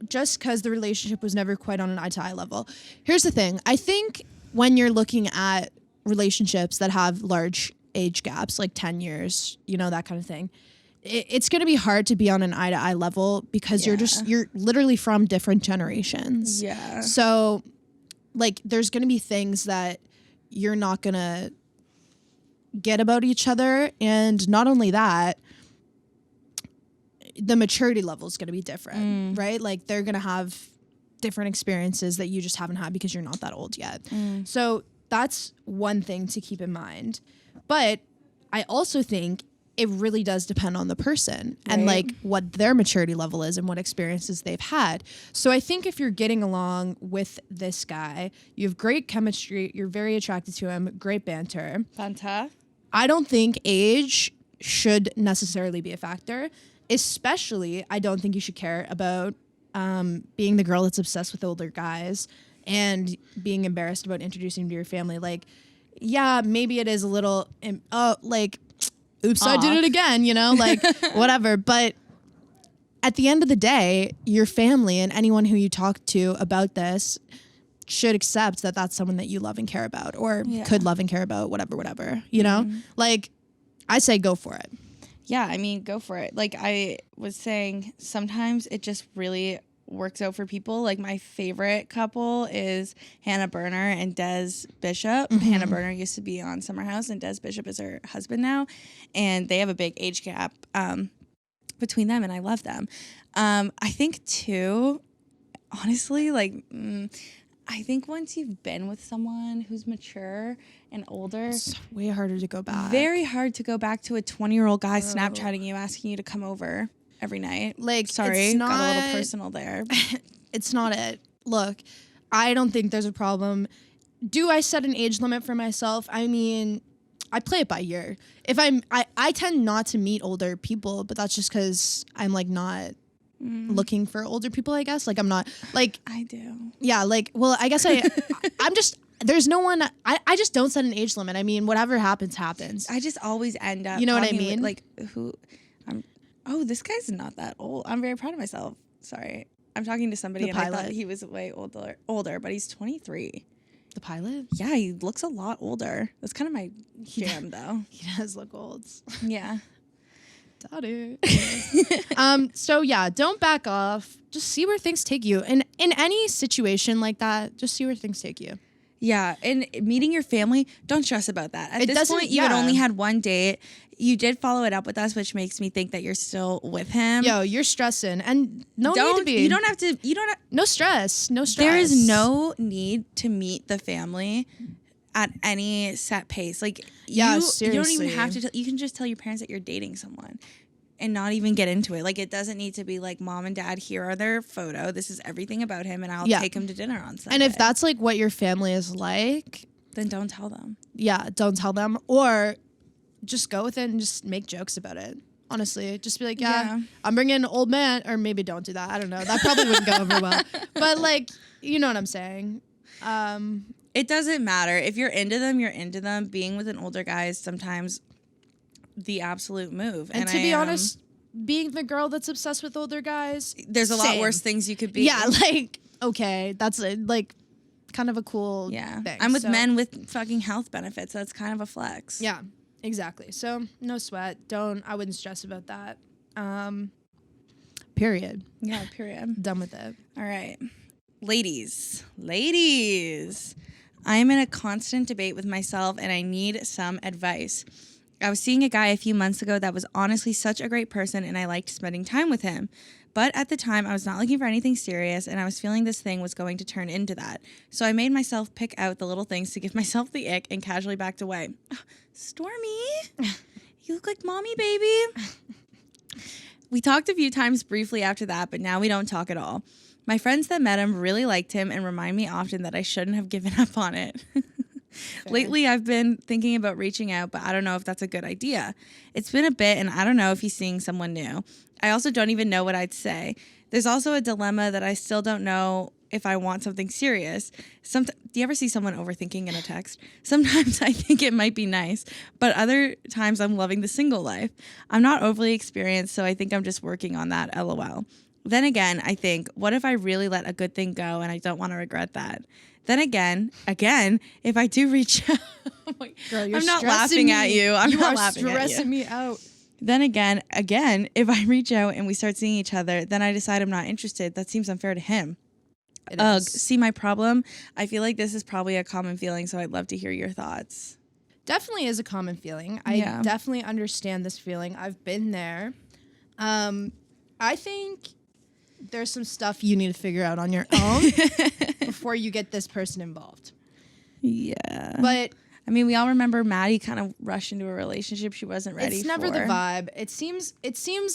Just because the relationship was never quite on an eye-to-eye level. Here's the thing. I think when you're looking at relationships that have large age gaps, like 10 years, you know, that kind of thing, it's going to be hard to be on an eye-to-eye level because you're literally from different generations. Yeah. So, like, there's going to be things that you're not going to get about each other. And not only that, the maturity level is going to be different, right? Like, they're going to have different experiences that you just haven't had because you're not that old yet. So that's one thing to keep in mind. But I also think it really does depend on the person and like what their maturity level is and what experiences they've had. So I think if you're getting along with this guy, you have great chemistry, you're very attracted to him, great banter. Fantastic. I don't think age should necessarily be a factor. Especially, I don't think you should care about being the girl that's obsessed with older guys and being embarrassed about introducing them to your family. Like, yeah, maybe it is a little, like, oops, I did it again, you know, like, whatever. But at the end of the day, your family and anyone who you talk to about this should accept that that's someone that you love and care about or could love and care about, whatever, you know? Like, I say go for it. Yeah, I mean, go for it. Like I was saying, sometimes it just really works out for people. Like my favorite couple is Hannah Berner and Des Bishop. Hannah Berner used to be on Summer House, and Des Bishop is her husband now, and they have a big age gap between them, and I love them. I think too, honestly, like I think once you've been with someone who's mature and older, it's way harder to go back. Very hard to go back to a 20-year-old guy Snapchatting you, asking you to come over every night. Like, sorry, got a little personal there. It's not it. Look, I don't think there's a problem. Do I set an age limit for myself? I mean, I play it by ear. If I tend not to meet older people, but that's just because I'm like not looking for older people, I guess. Like I'm not like I do. Yeah, like well, I guess I'm just there's no one I just don't set an age limit. I mean, whatever happens. I just always end up, you know what I mean? Like who oh, this guy's not that old. I'm very proud of myself. Sorry. I'm talking to somebody and I thought he was way older, but he's 23. The pilot? Yeah, he looks a lot older. That's kind of my jam though. He does look old. Yeah. Daddy. So yeah, don't back off. Just see where things take you. And in any situation like that, just see where things take you. Yeah, and meeting your family, don't stress about that. At this point, you had only had one date. You did follow it up with us, which makes me think that you're still with him. Yo, you're stressing, and need to be. You don't have to. You don't. No stress. There is no need to meet the family at any set pace. Like, seriously. You don't even have to. You can just tell your parents that you're dating someone, and not even get into it. Like, it doesn't need to be like, mom and dad, here are their photo. This is everything about him, and I'll take him to dinner on Sunday. And if that's like what your family is like, then don't tell them. Yeah, don't tell them, or just go with it and just make jokes about it. Honestly, just be like, I'm bringing an old man, or maybe don't do that. I don't know. That probably wouldn't go over well. But like, you know what I'm saying. It doesn't matter. If you're into them, you're into them. Being with an older guy is sometimes the absolute move. And to be honest, being the girl that's obsessed with older guys, there's a lot worse things you could be. Yeah, like, okay, that's like kind of a cool thing. I'm with men with fucking health benefits. That's kind of a flex. Yeah. Exactly. So no sweat. I wouldn't stress about that. Period. Yeah, period. Done with it. All right. Ladies. I'm in a constant debate with myself and I need some advice. I was seeing a guy a few months ago that was honestly such a great person and I liked spending time with him. But at the time, I was not looking for anything serious, and I was feeling this thing was going to turn into that. So I made myself pick out the little things to give myself the ick and casually backed away. Stormy, you look like mommy, baby. We talked a few times briefly after that, but now we don't talk at all. My friends that met him really liked him and remind me often that I shouldn't have given up on it. Lately, I've been thinking about reaching out, but I don't know if that's a good idea. It's been a bit, and I don't know if he's seeing someone new. I also don't even know what I'd say. There's also a dilemma that I still don't know if I want something serious. Do you ever see someone overthinking in a text? Sometimes I think it might be nice, but other times I'm loving the single life. I'm not overly experienced, so I think I'm just working on that, LOL. Then again, I think, what if I really let a good thing go and I don't want to regret that? Then again, if I do reach out, Girl, you're I'm not laughing at you. I'm not laughing at you. You are stressing me out. Then again, if I reach out and we start seeing each other, then I decide I'm not interested. That seems unfair to him. Ugh, see my problem? I feel like this is probably a common feeling, so I'd love to hear your thoughts. Definitely is a common feeling. I definitely understand this feeling. I've been there. I think there's some stuff you need to figure out on your own before you get this person involved. Yeah. But I mean, we all remember Maddie kind of rushed into a relationship she wasn't ready for. It's never the vibe. It seems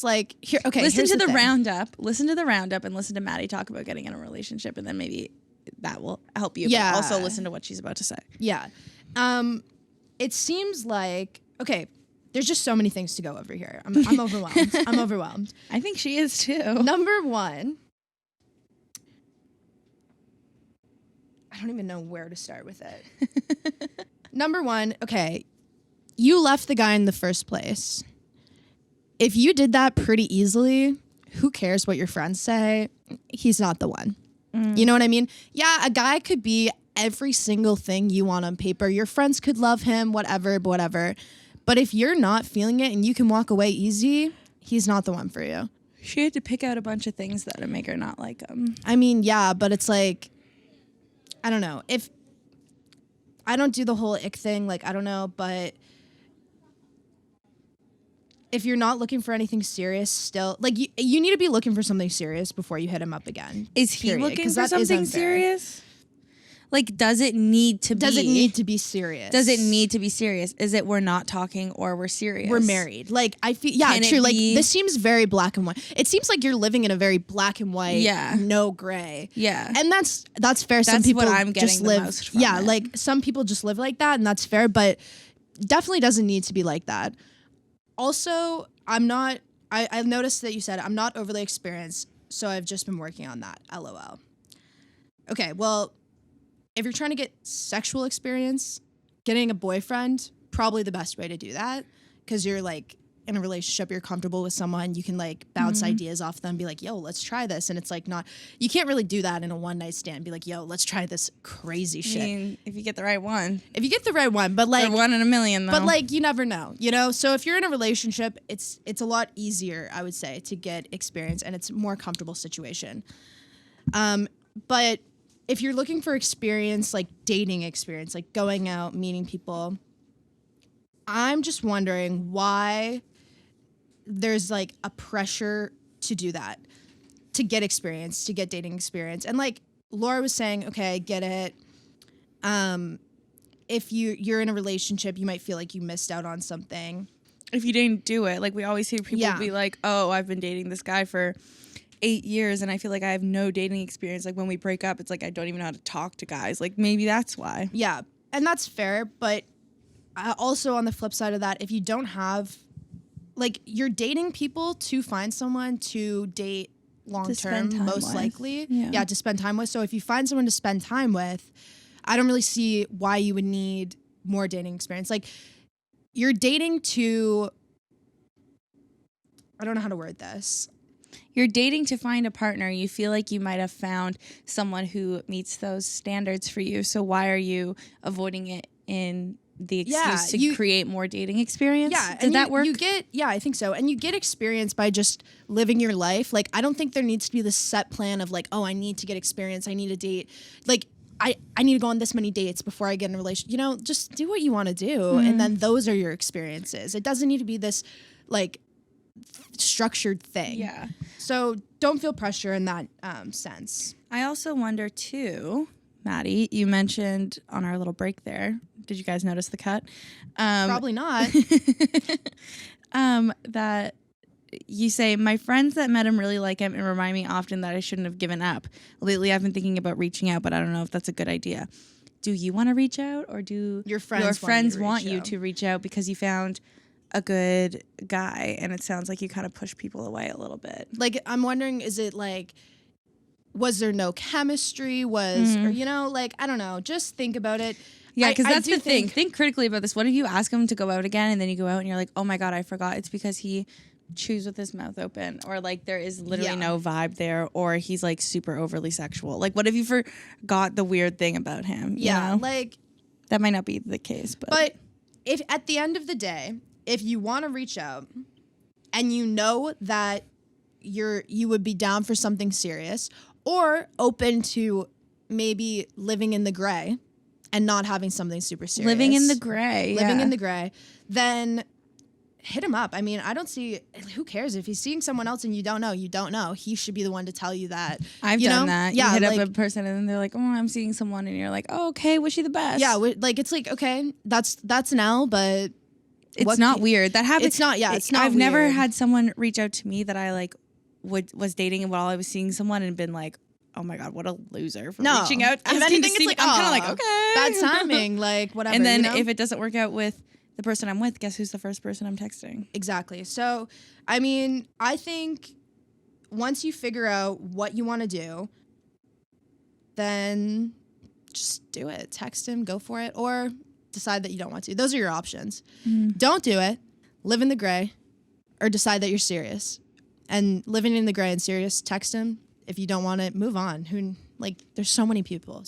like here. Okay, listen to the roundup. Listen to the roundup and listen to Maddie talk about getting in a relationship, and then maybe that will help you. Yeah. But also listen to what she's about to say. Yeah. It seems like there's just so many things to go over here. I'm overwhelmed. I'm overwhelmed. I think she is too. Number one, I don't even know where to start with it. Number one, okay, you left the guy in the first place. If you did that pretty easily, who cares what your friends say? He's not the one. You know what I mean? Yeah, a guy could be every single thing you want on paper. Your friends could love him, whatever. But if you're not feeling it and you can walk away easy, he's not the one for you. She had to pick out a bunch of things that would make her not like him. I mean, yeah, but it's like, I don't know. If I don't do the whole ick thing, like, I don't know, but if you're not looking for anything serious still, like, you need to be looking for something serious before you hit him up again. Is he looking for something serious? Like, does it need to be? Does it need to be serious? Does it need to be serious? Is it we're not talking or we're serious? We're married. Like, I feel, yeah, true. Like, this seems very black and white. It seems like you're living in a very black and white, no gray. Yeah. And that's fair. Some people what I'm getting just the live. most from Yeah, it. like, some people just live like that, and that's fair, but definitely doesn't need to be like that. Also, I've noticed that you said I'm not overly experienced, so I've just been working on that. LOL. Okay, well, if you're trying to get sexual experience, getting a boyfriend, probably the best way to do that, because you're like in a relationship, you're comfortable with someone, you can like bounce ideas off them, be like, yo, let's try this. And it's like you can't really do that in a one night stand, be like, yo, let's try this crazy shit. I mean, if you get the right one. If you get the right one, but like. Or one in a million, though. But like, you never know, you know? So if you're in a relationship, it's a lot easier, I would say, to get experience, and it's a more comfortable situation. But if you're looking for experience, like dating experience, like going out, meeting people, I'm just wondering why there's like a pressure to do that, to get experience, to get dating experience. And like Laura was saying, okay, I get it. If you're in a relationship, you might feel like you missed out on something. If you didn't do it, like we always hear people be like, oh, I've been dating this guy for 8 years and I feel like I have no dating experience. Like when we break up, it's like I don't even know how to talk to guys. Like maybe that's why. Yeah, and that's fair. But also on the flip side of that, if you don't have, like, you're dating people to find someone to date long term, most likely. Yeah, to spend time with. So if you find someone to spend time with, I don't really see why you would need more dating experience. Like, you're dating to, I don't know how to word this. You're dating to find a partner. You feel like you might have found someone who meets those standards for you. So why are you avoiding it in the excuse to create more dating experience? Yeah. Did that work? I think so. And you get experience by just living your life. Like, I don't think there needs to be this set plan of like, oh, I need to get experience. I need to date. Like, I need to go on this many dates before I get in a relationship. You know, just do what you want to do. And then those are your experiences. It doesn't need to be this like structured thing. Yeah. So don't feel pressure in that sense. I also wonder too, Maddie, you mentioned on our little break there, did you guys notice the cut? Probably not. That you say, my friends that met him really like him and remind me often that I shouldn't have given up. Lately, I've been thinking about reaching out, but I don't know if that's a good idea. Do you want to reach out, or do your friends want you to reach out because you found a good guy? And it sounds like you kind of push people away a little bit. Like, I'm wondering, is it like, was there no chemistry? Or, you know, like, I don't know. Just think about it. Yeah, because that's the thing. Think critically about this. What if you ask him to go out again and then you go out and you're like, oh my God, I forgot. It's because he chews with his mouth open, or like there is literally no vibe there, or he's like super overly sexual. Like, what if you forgot the weird thing about him? Yeah, you know? like that might not be the case, but if at the end of the day, if you want to reach out and you know that you would be down for something serious or open to maybe living in the gray and not having something super serious. Living in the gray, then hit him up. I mean, I don't see, who cares if he's seeing someone else and you don't know. He should be the one to tell you that. I've done that. Yeah, you hit up a person and then they're like, "Oh, I'm seeing someone," and you're like, "Oh, okay, wish you the best." Yeah, like it's like, okay, that's an L, but it's not weird. That happens. It's not. Yeah, it's not. I've weird. never had someone reach out to me that I like was dating and while I was seeing someone and been like, "Oh my god, what a loser for reaching out." If anything, it's like, I'm kind of like, okay, bad timing, like whatever. And then if it doesn't work out with the person I'm with, guess who's the first person I'm texting? Exactly. So, I mean, I think once you figure out what you want to do, then just do it. Text him, go for it, or decide that you don't want to. Those are your options. Don't do it. Live in the gray, or decide that you're serious. And living in the gray and serious, text him. If you don't want it, move on. There's so many people,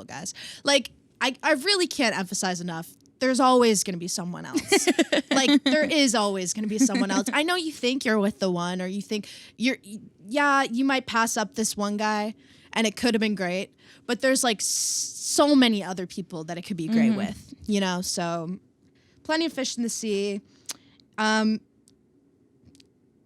guys. Like, I really can't emphasize enough. There's always going to be someone else. Like, there is always going to be someone else. I know you think you're with the one, or you think you might pass up this one guy and it could have been great, but there's like so many other people that it could be great with, you know? So plenty of fish in the sea.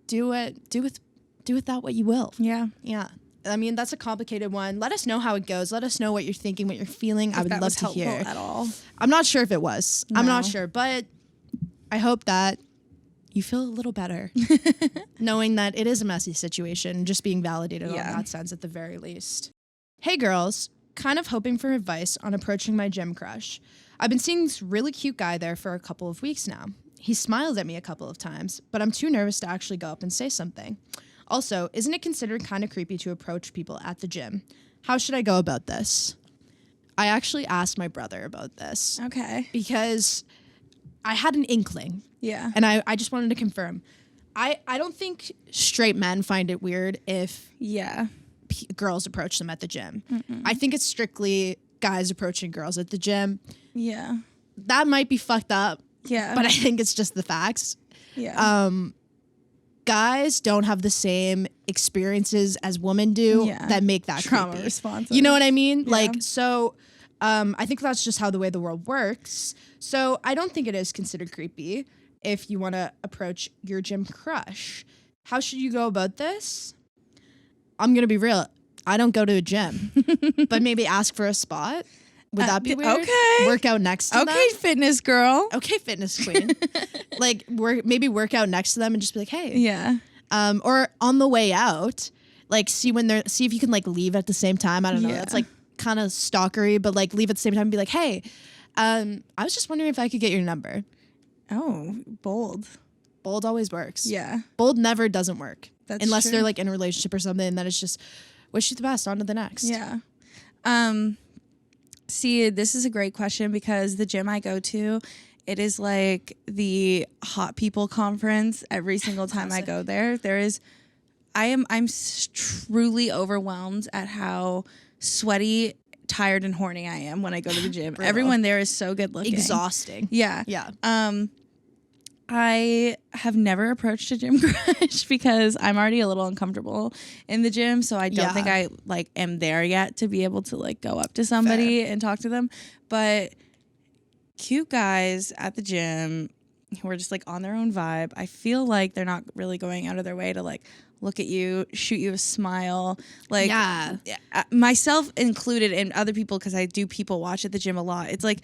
Do with that what you will. Yeah. Yeah. I mean, that's a complicated one. Let us know how it goes. Let us know what you're thinking, what you're feeling. I would love to hear. At all. I'm not sure if it was. No. I'm not sure, but I hope that you feel a little better knowing that it is a messy situation, just being validated in that sense at the very least. Hey girls, kind of hoping for advice on approaching my gym crush. I've been seeing this really cute guy there for a couple of weeks now. He smiled at me a couple of times, but I'm too nervous to actually go up and say something. Also, isn't it considered kind of creepy to approach people at the gym? How should I go about this? I actually asked my brother about this. Okay. Because I had an inkling. Yeah. And I just wanted to confirm. I don't think straight men find it weird if girls approach them at the gym. I think it's strictly guys approaching girls at the gym. Yeah. That might be fucked up. Yeah. But I think it's just the facts. Yeah. Guys don't have the same experiences as women do that make that trauma creepy. responsive. You know what I mean? Yeah. Like, so I think that's just how the way the world works. So I don't think it is considered creepy if you want to approach your gym crush. How should you go about this? I'm going to be real. I don't go to a gym, but maybe ask for a spot. Would that be weird? Okay. Work out next to them? Okay, fitness girl. Okay, fitness queen. Like, maybe work out next to them and just be like, hey. Yeah. Or on the way out, like, see if you can, like, leave at the same time. I don't know. Yeah. That's, like, kind of stalkery, but, like, leave at the same time and be like, hey, I was just wondering if I could get your number. Oh, bold. Bold always works. Yeah. Bold never doesn't work. That's unless true. they're, like, in a relationship or something, and then it's just, wish you the best, on to the next. Yeah. See, this is a great question because the gym I go to, it is like the hot people conference every single time I go there. I'm truly overwhelmed at how sweaty, tired, and horny I am when I go to the gym. Everyone there is so good looking. Exhausting. Yeah. Yeah. I have never approached a gym crush because I'm already a little uncomfortable in the gym, so I don't think I like am there yet to be able to like go up to somebody and talk to them. But cute guys at the gym who are just like on their own vibe, I feel like they're not really going out of their way to like look at you, shoot you a smile, like myself included and other people because I do people watch at the gym a lot. It's like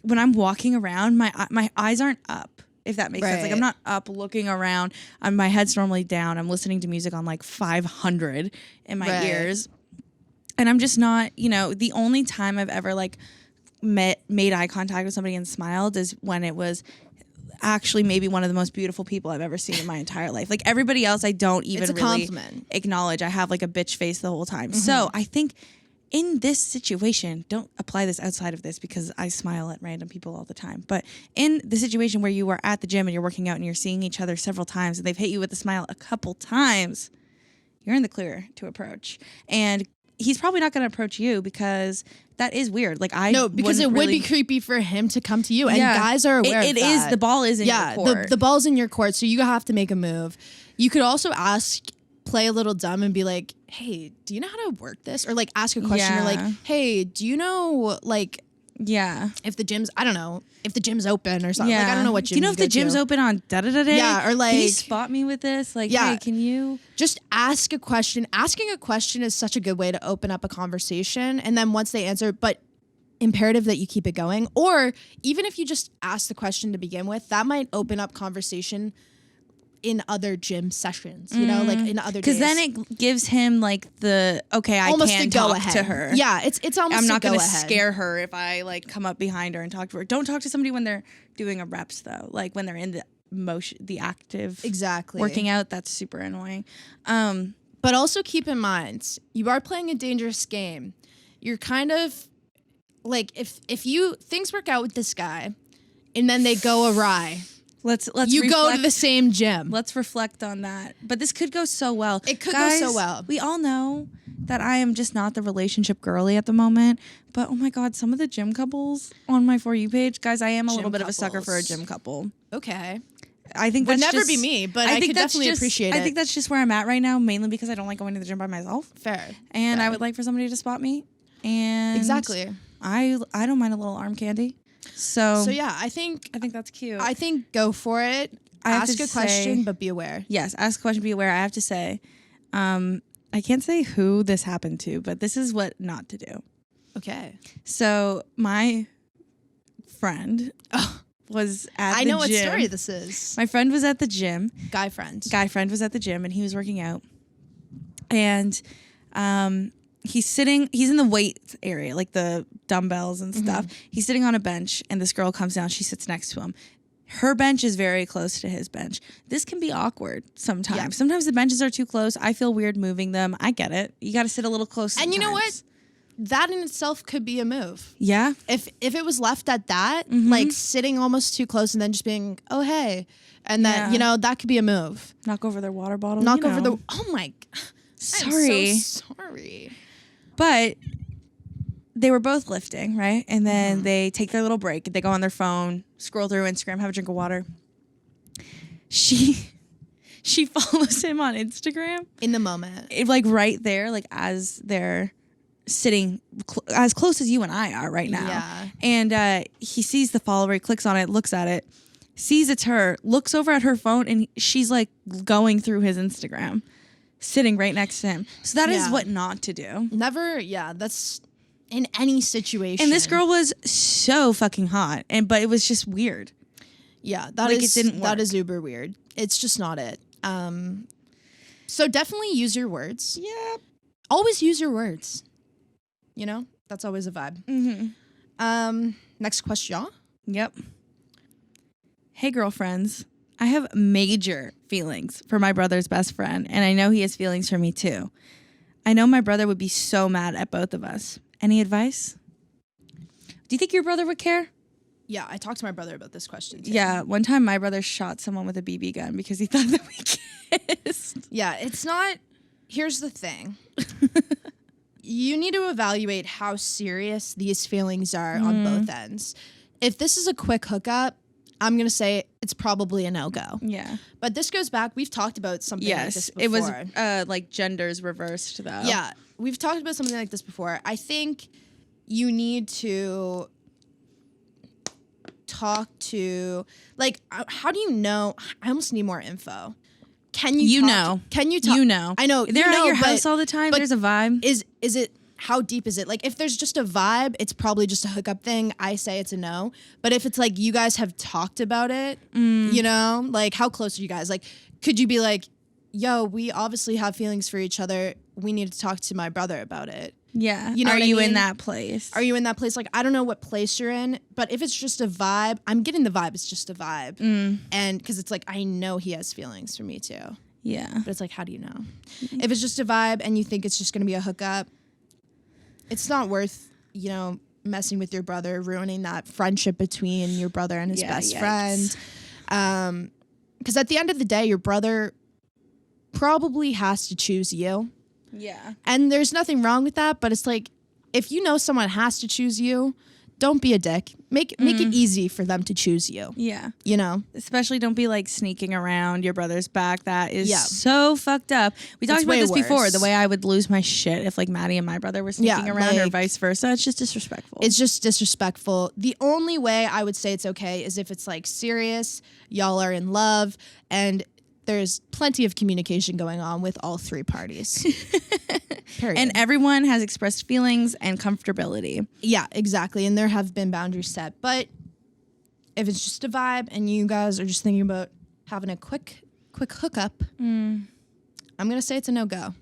when I'm walking around, my eyes aren't up. If that makes sense. Like I'm not up looking around. My head's normally down. I'm listening to music on like 500 in my ears. And I'm just not, the only time I've ever like made eye contact with somebody and smiled is when it was actually maybe one of the most beautiful people I've ever seen in my entire life. Like everybody else I don't even really acknowledge. I have like a bitch face the whole time. So I think in this situation, don't apply this outside of this because I smile at random people all the time. But in the situation where you are at the gym and you're working out and you're seeing each other several times and they've hit you with a smile a couple times, you're in the clear to approach. And he's probably not going to approach you because that is weird. Like because it would be creepy for him to come to you, and guys are aware of that. It is. The ball is in your court. The ball's in your court, so you have to make a move. You could also play a little dumb and be like, hey, do you know how to work this? Or like ask a question or like, hey, do you know like if the gym's, I don't know, if the gym's open or something. Like, I don't know what gym. Do you know if the gym's open on da-da-da-day? Yeah, or like, can you spot me with this? Like, hey, can you just ask a question? Asking a question is such a good way to open up a conversation. And then once they answer, but imperative that you keep it going. Or even if you just ask the question to begin with, that might open up conversation in other gym sessions, you know, like in other days. Because then it gives him like I almost can go talk ahead to her. Yeah, it's almost I'm not going to scare her if I like come up behind her and talk to her. Don't talk to somebody when they're doing a reps though. Like when they're in the motion, the active working out, that's super annoying. But also keep in mind, you are playing a dangerous game. You're kind of like, if things work out with this guy and then they go awry, Let's go to the same gym. Let's reflect on that. But this could go so well. It could Guys, go so well. We all know that I am just not the relationship girly at the moment. But oh my God, some of the gym couples on my For You page, guys, I am a little bit of a sucker for a gym couple. Okay. I think would never be me, but I could definitely appreciate it. I think that's just where I'm at right now, mainly because I don't like going to the gym by myself. Fair. And I would like for somebody to spot me. And exactly. I don't mind a little arm candy. So yeah, I think that's cute. I think go for it. Ask a question, but be aware. Yes, ask a question, be aware. I have to say, I can't say who this happened to, but this is what not to do. Okay. So my friend was at the gym. I know what story this is. My friend was at the gym. Guy friend was at the gym, and he was working out. And he's in the weight area, like the dumbbells and stuff. He's sitting on a bench, and this girl comes down. She sits next to him. Her bench is very close to his bench. This can be awkward sometimes. Yeah. Sometimes the benches are too close. I feel weird moving them. I get it. You got to sit a little close sometimes. And you know what? That in itself could be a move. Yeah. If it was left at that, like sitting almost too close and then just being, oh, hey. And then, that could be a move. Knock over their water bottle. Oh, my God. Sorry. I'm so sorry. But they were both lifting, right? And then they take their little break. They go on their phone, scroll through Instagram, have a drink of water. She follows him on Instagram. In the moment. Like right there, like as they're sitting as close as you and I are right now. Yeah. And he sees the follower, he clicks on it, looks at it, sees it's her, looks over at her phone, and she's like going through his Instagram. Sitting right next to him. So that is what not to do. Never, that's in any situation. And this girl was so fucking hot, but it was just weird. Yeah, it didn't work. That is uber weird. It's just not it. So definitely use your words. Yeah. Always use your words. You know, that's always a vibe. Next question. Yep. Hey, girlfriends. I have major feelings for my brother's best friend, and I know he has feelings for me too. I know my brother would be so mad at both of us. Any advice? Do you think your brother would care? Yeah, I talked to my brother about this question too. Yeah, one time my brother shot someone with a BB gun because he thought that we kissed. Yeah, it's not... Here's the thing. You need to evaluate how serious these feelings are on both ends. If this is a quick hookup, I'm going to say it's probably a no-go. Yeah. But this goes back, we've talked about something like this before. It was like genders reversed though. Yeah. We've talked about something like this before. I think you need to talk to, like, how do you know? I almost need more info. Can you talk? Can you talk? You know. I know. They're at your house all the time. There's a vibe. Is it... How deep is it? Like, if there's just a vibe, it's probably just a hookup thing. I say it's a no. But if it's like you guys have talked about it, you know, like how close are you guys? Like, could you be like, yo, we obviously have feelings for each other. We need to talk to my brother about it. Yeah. You know Are you in that place? Are you in that place? Like, I don't know what place you're in, but if it's just a vibe, I'm getting the vibe. It's just a vibe. And because it's like, I know he has feelings for me too. Yeah. But it's like, how do you know? If it's just a vibe and you think it's just going to be a hookup, it's not worth, messing with your brother, ruining that friendship between your brother and his best friend. Because at the end of the day, your brother probably has to choose you. Yeah. And there's nothing wrong with that, but it's like, if you know someone has to choose you, don't be a dick. Make it easy for them to choose you. Yeah. Especially don't be like sneaking around your brother's back. That is so fucked up. We talked about this before, the way I would lose my shit if like Maddie and my brother were sneaking around or vice versa. It's just disrespectful. It's just disrespectful. The only way I would say it's okay is if it's like serious, y'all are in love, and there's plenty of communication going on with all three parties. Period. And everyone has expressed feelings and comfortability. Yeah, exactly. And there have been boundaries set. But if it's just a vibe and you guys are just thinking about having a quick hookup, I'm going to say it's a no-go.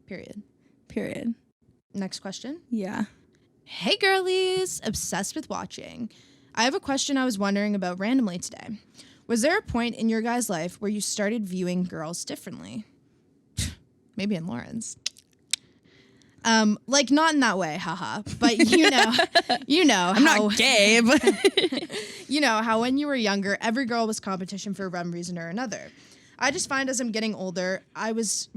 Period. Next question. Yeah. Hey, girlies. Obsessed with watching. I have a question I was wondering about randomly today. Was there a point in your guys' life where you started viewing girls differently? Maybe in Lauren's. Like not in that way, haha. But you know I'm not gay, but you know how when you were younger, every girl was competition for one reason or another. I just find as I'm getting older, I just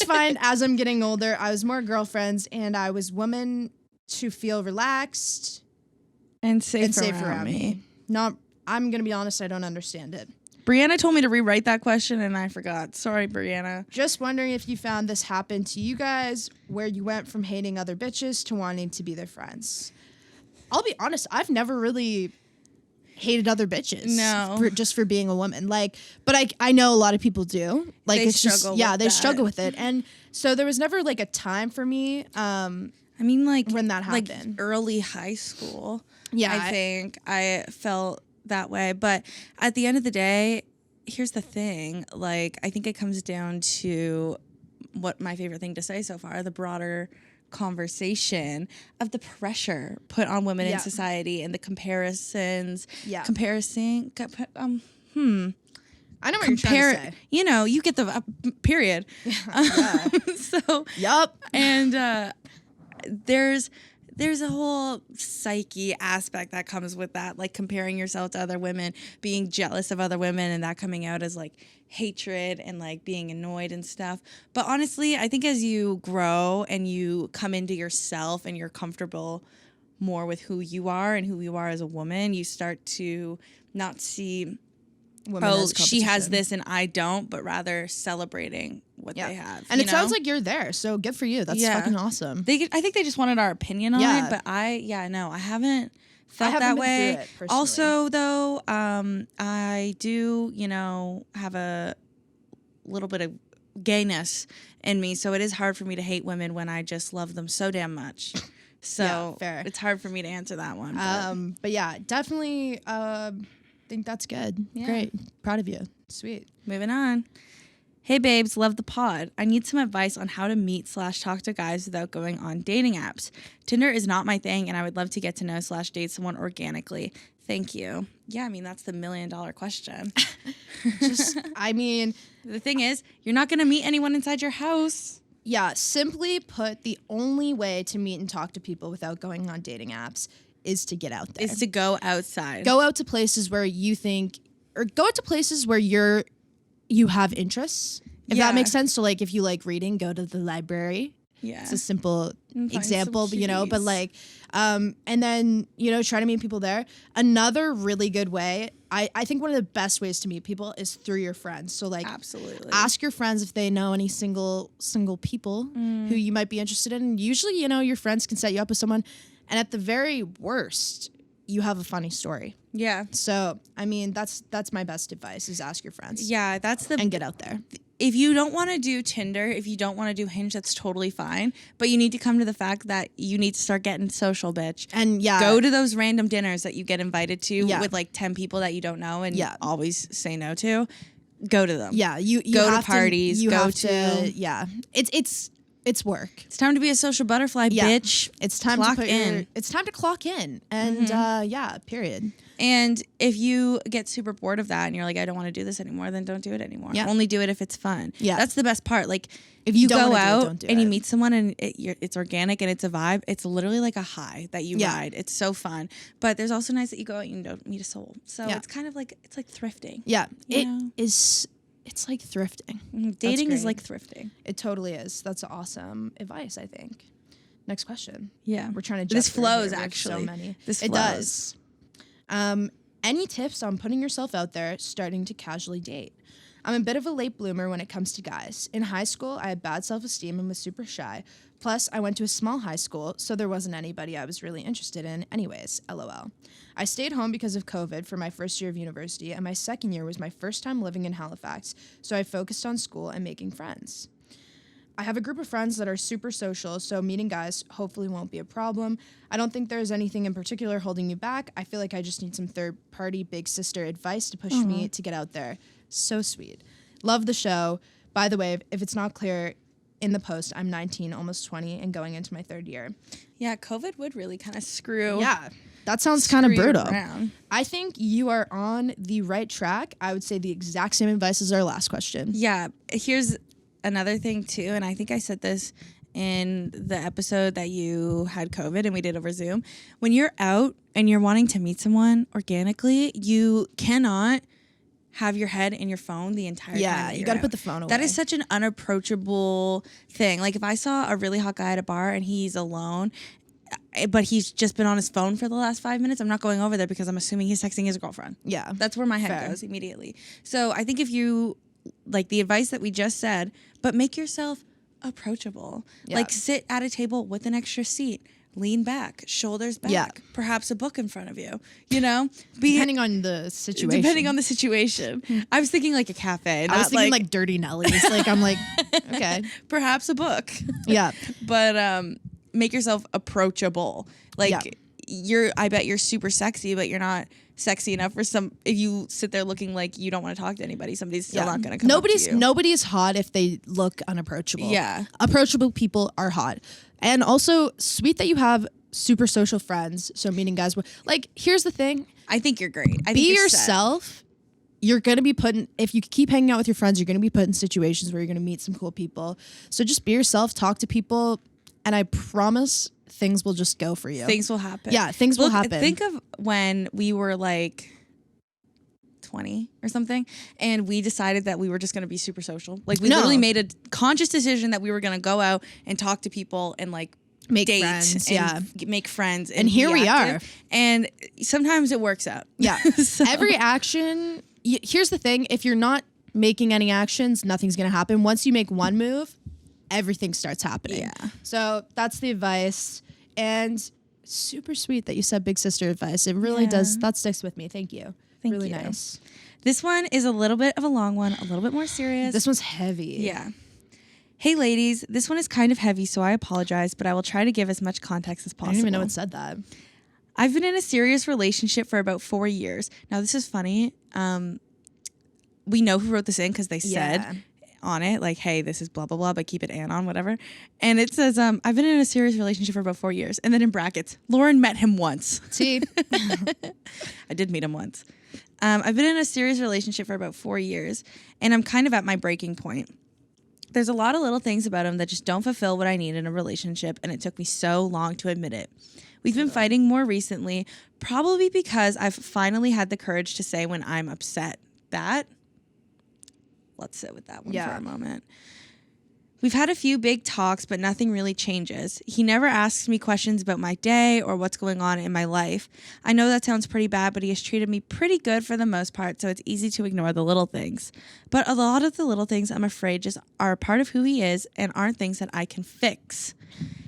find as I'm getting older, I was more girlfriends and I was women to feel relaxed and safe around me. I'm going to be honest, I don't understand it. Brianna told me to rewrite that question and I forgot. Sorry, Brianna. Just wondering if you found this happened to you guys, where you went from hating other bitches to wanting to be their friends. I'll be honest, I've never really hated other bitches. No. Just for being a woman. But I know a lot of people do. Like they struggle with it. And so there was never like a time for me. I mean, like when that happened, like early high school. Yeah, I think I felt that way. But at the end of the day, here's the thing. Like, I think it comes down to what my favorite thing to say so far: the broader conversation of the pressure put on women in society and the comparisons. Yeah, I know what you're trying to say. You know, you get the period. Yeah. So. Yup. And there's a whole psyche aspect that comes with that, like comparing yourself to other women, being jealous of other women, and that coming out as like hatred and like being annoyed and stuff. But honestly, I think as you grow and you come into yourself and you're comfortable more with who you are and who you are as a woman, you start to not see she has this and I don't, but rather celebrating what they have. And it sounds like you're there, so good for you. That's fucking awesome. I think they just wanted our opinion on it, but I haven't felt that way. Also, though, I do, have a little bit of gayness in me, so it is hard for me to hate women when I just love them so damn much. So fair. It's hard for me to answer that one. But yeah, definitely think that's good. Yeah. Great. Proud of you. Sweet. Moving on. Hey babes, love the pod. I need some advice on how to meet/talk to guys without going on dating apps. Tinder is not my thing and I would love to get to know/date someone organically. Thank you. Yeah, I mean, that's the $1 million question. The thing is, you're not going to meet anyone inside your house. Yeah, simply put, the only way to meet and talk to people without going on dating apps is to get out there. Is to go outside. Go out to places where you think, or go out to places where you have interests. If that makes sense. So like if you like reading, go to the library. Yeah. It's a simple example, but like, and then, try to meet people there. Another really good way, I think one of the best ways to meet people is through your friends. So like, absolutely, ask your friends if they know any single people who you might be interested in. Usually, your friends can set you up with someone. And at the very worst, you have a funny story. Yeah. So, I mean, that's my best advice is ask your friends. Yeah, and get out there. If you don't want to do Tinder, if you don't want to do Hinge, that's totally fine. But you need to come to the fact that you need to start getting social, bitch. And go to those random dinners that you get invited to with like 10 people that you don't know and always say no to. Go to them. Yeah, you go to parties. It's work. It's time to be a social butterfly, bitch. It's time clock in. It's time to clock in. And period. And if you get super bored of that and you're like, I don't want to do this anymore, then don't do it anymore. Yeah. Only do it if it's fun. Yeah. That's the best part. Like, if you go out and you meet someone and it's organic and it's a vibe, it's literally like a high that you ride. It's so fun. But there's also nice that you go out and you don't meet a soul. So it's kind of like, it's like thrifting. Yeah. It's like thrifting. Dating is like thrifting. It totally is. That's awesome advice, I think. Next question. Yeah. We're trying to This flows, actually. So many. This flows. It does. Any tips on putting yourself out there, starting to casually date? I'm a bit of a late bloomer when it comes to guys. In high school, I had bad self-esteem and was super shy. Plus, I went to a small high school, so there wasn't anybody I was really interested in anyways, LOL. I stayed home because of COVID for my first year of university, and my second year was my first time living in Halifax, so I focused on school and making friends. I have a group of friends that are super social, so meeting guys hopefully won't be a problem. I don't think there's anything in particular holding me back. I feel like I just need some third-party big sister advice to push me to get out there. So sweet. Love the show. By the way, if it's not clear in the post, I'm 19, almost 20, and going into my third year. Yeah, COVID would really kind of screw. Yeah, that sounds kind of brutal. Around. I think you are on the right track. I would say the exact same advice as our last question. Yeah, here's another thing too, and I think I said this in the episode that you had COVID and we did over Zoom. When you're out and you're wanting to meet someone organically, you cannot have your head in your phone the entire time. Yeah, you got to put the phone away. That is such an unapproachable thing. Like if I saw a really hot guy at a bar and he's alone, but he's just been on his phone for the last 5 minutes, I'm not going over there because I'm assuming he's texting his girlfriend. Yeah. That's where my head goes immediately. So I think if you, like the advice that we just said, but make yourself approachable. Yeah. Like sit at a table with an extra seat. Lean back, shoulders back, perhaps a book in front of you, you know? Depending on the situation. I was thinking like a cafe. I was thinking like Dirty Nellies. Like, I'm like, okay. Perhaps a book. Yeah. But make yourself approachable. Like I bet you're super sexy, but you're not sexy enough for if you sit there looking like you don't want to talk to anybody, somebody's still not going to come up to you. Nobody's hot if they look unapproachable. Yeah. Approachable people are hot. And also, sweet that you have super social friends. So meeting guys, like, here's the thing. I think you're great. Be yourself. You're going to be if you keep hanging out with your friends, you're going to be put in situations where you're going to meet some cool people. So just be yourself, talk to people, and I promise things will just go for you. Things will happen. Yeah, things will happen. Think of when we were like 20 or something, and we decided that we were just going to be super social. Like we literally made a conscious decision that we were going to go out and talk to people and like make date friends, and make friends. And here we are. And sometimes it works out. Yeah. So. Every action, here's the thing. If you're not making any actions, nothing's going to happen. Once you make one move, everything starts happening. Yeah. So that's the advice. And super sweet that you said big sister advice. It really does. That sticks with me. Thank you. Thank really you. Nice. This one is a little bit of a long one, a little bit more serious. This one's heavy. Yeah. Hey, ladies, this one is kind of heavy, so I apologize, but I will try to give as much context as possible. I didn't even know it said that. I've been in a serious relationship for about 4 years. Now, this is funny. We know who wrote this in because they said on it, like, hey, this is blah, blah, blah, but keep it on, whatever. And it says, I've been in a serious relationship for about 4 years. And then in brackets, Lauryn met him once. See? I did meet him once. I've been in a serious relationship for about 4 years, and I'm kind of at my breaking point. There's a lot of little things about him that just don't fulfill what I need in a relationship, and it took me so long to admit it. We've been fighting more recently, probably because I've finally had the courage to say when I'm upset. Let's sit with that one for a moment. We've had a few big talks, but nothing really changes. He never asks me questions about my day or what's going on in my life. I know that sounds pretty bad, but he has treated me pretty good for the most part, so it's easy to ignore the little things. But a lot of the little things, I'm afraid, just are a part of who he is and aren't things that I can fix.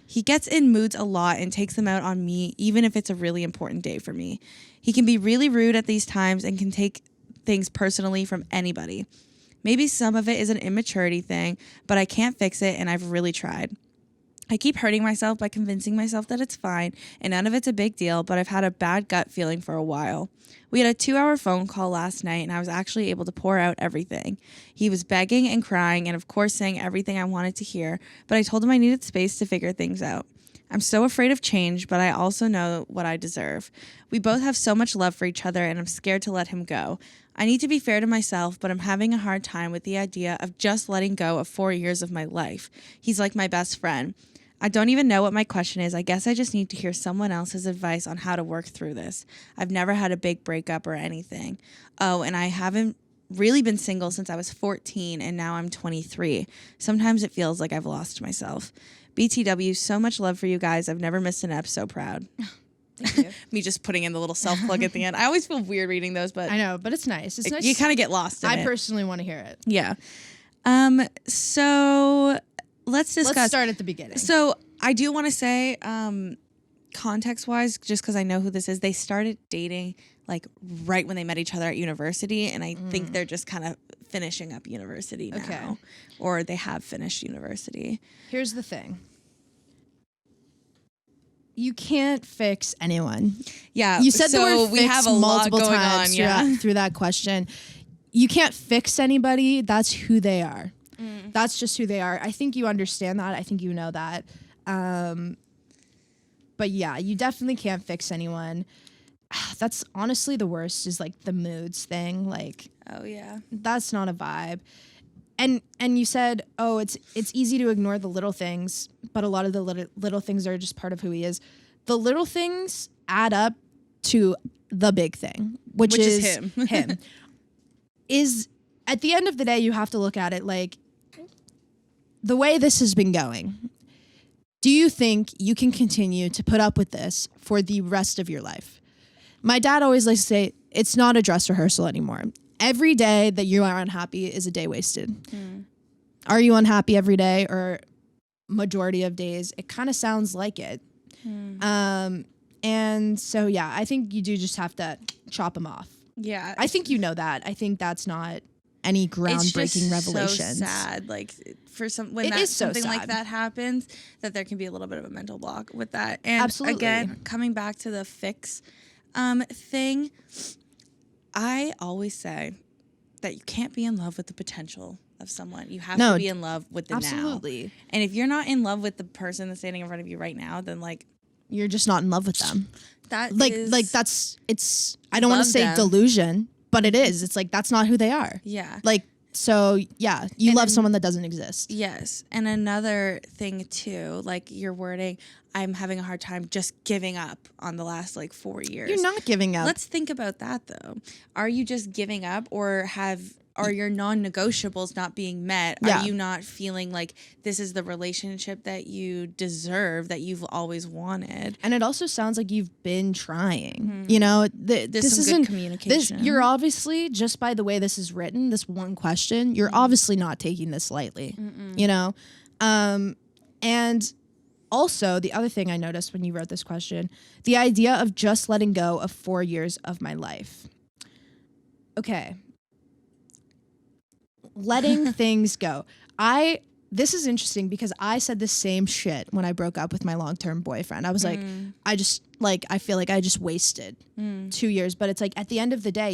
He gets in moods a lot and takes them out on me, even if it's a really important day for me. He can be really rude at these times and can take things personally from anybody. Maybe some of it is an immaturity thing, but I can't fix it, and I've really tried. I keep hurting myself by convincing myself that it's fine and none of it's a big deal, but I've had a bad gut feeling for a while. We had a 2-hour phone call last night, and I was actually able to pour out everything. He was begging and crying and, of course, saying everything I wanted to hear, but I told him I needed space to figure things out. I'm so afraid of change, but I also know what I deserve. We both have so much love for each other, and I'm scared to let him go. I need to be fair to myself, but I'm having a hard time with the idea of just letting go of 4 years of my life. He's like my best friend. I don't even know what my question is. I guess I just need to hear someone else's advice on how to work through this. I've never had a big breakup or anything. Oh, and I haven't really been single since I was 14, and now I'm 23. Sometimes it feels like I've lost myself. BTW, so much love for you guys. I've never missed an ep. So proud. Thank you. Me just putting in the little self-plug at the end. I always feel weird reading those, but I know, but it's nice. It's nice. You kind of get lost in it. I personally want to hear it. Yeah. So let's discuss. Let's start at the beginning. So I do want to say, context-wise, just because I know who this is, they started dating like right when they met each other at university, and I think they're just kind of finishing up university now. Okay. Or they have finished university. Here's the thing. You can't fix anyone. Yeah. You said so the word we fix have a multiple lot going times on, through that question. You can't fix anybody. That's who they are. That's just who they are. I think you understand that. I think you know that. But yeah, you definitely can't fix anyone. That's honestly the worst, is like the moods thing. Like, oh yeah, that's not a vibe. And you said, oh, it's easy to ignore the little things, but a lot of the little things are just part of who he is. The little things add up to the big thing, which is him. him. Is at the end of the day, you have to look at it like the way this has been going. Do you think you can continue to put up with this for the rest of your life? My dad always likes to say, it's not a dress rehearsal anymore. Every day that you are unhappy is a day wasted. Are you unhappy every day, or majority of days? It kind of sounds like it. And so, yeah, I think you do just have to chop them off. Yeah. I think you know that. I think that's not any groundbreaking revelations. So sad. Like, for something like that happens, that there can be a little bit of a mental block with that. And absolutely. Again, coming back to the fix thing, I always say that you can't be in love with the potential of someone. You have to be in love with the absolutely. now. And if you're not in love with the person that's standing in front of you right now, then like, you're just not in love with them. That it's I don't want to say delusion, but it is. It's like, that's not who they are. Yeah. Like, so yeah, you love someone that doesn't exist. Yes. And another thing too, like your wording, I'm having a hard time just giving up on the last like 4 years. You're not giving up. Let's think about that though. Are you just giving up, or are your non-negotiables not being met? Yeah. Are you not feeling like this is the relationship that you deserve, that you've always wanted? And it also sounds like you've been trying. You know, this isn't good communication. You're obviously, just by the way this is written, this one question, you're obviously not taking this lightly. You know, and also the other thing I noticed when you wrote this question, the idea of just letting go of 4 years of my life. Okay. Letting things go. This is interesting because I said the same shit when I broke up with my long-term boyfriend. I was like, I feel like I just wasted 2 years, but it's like at the end of the day,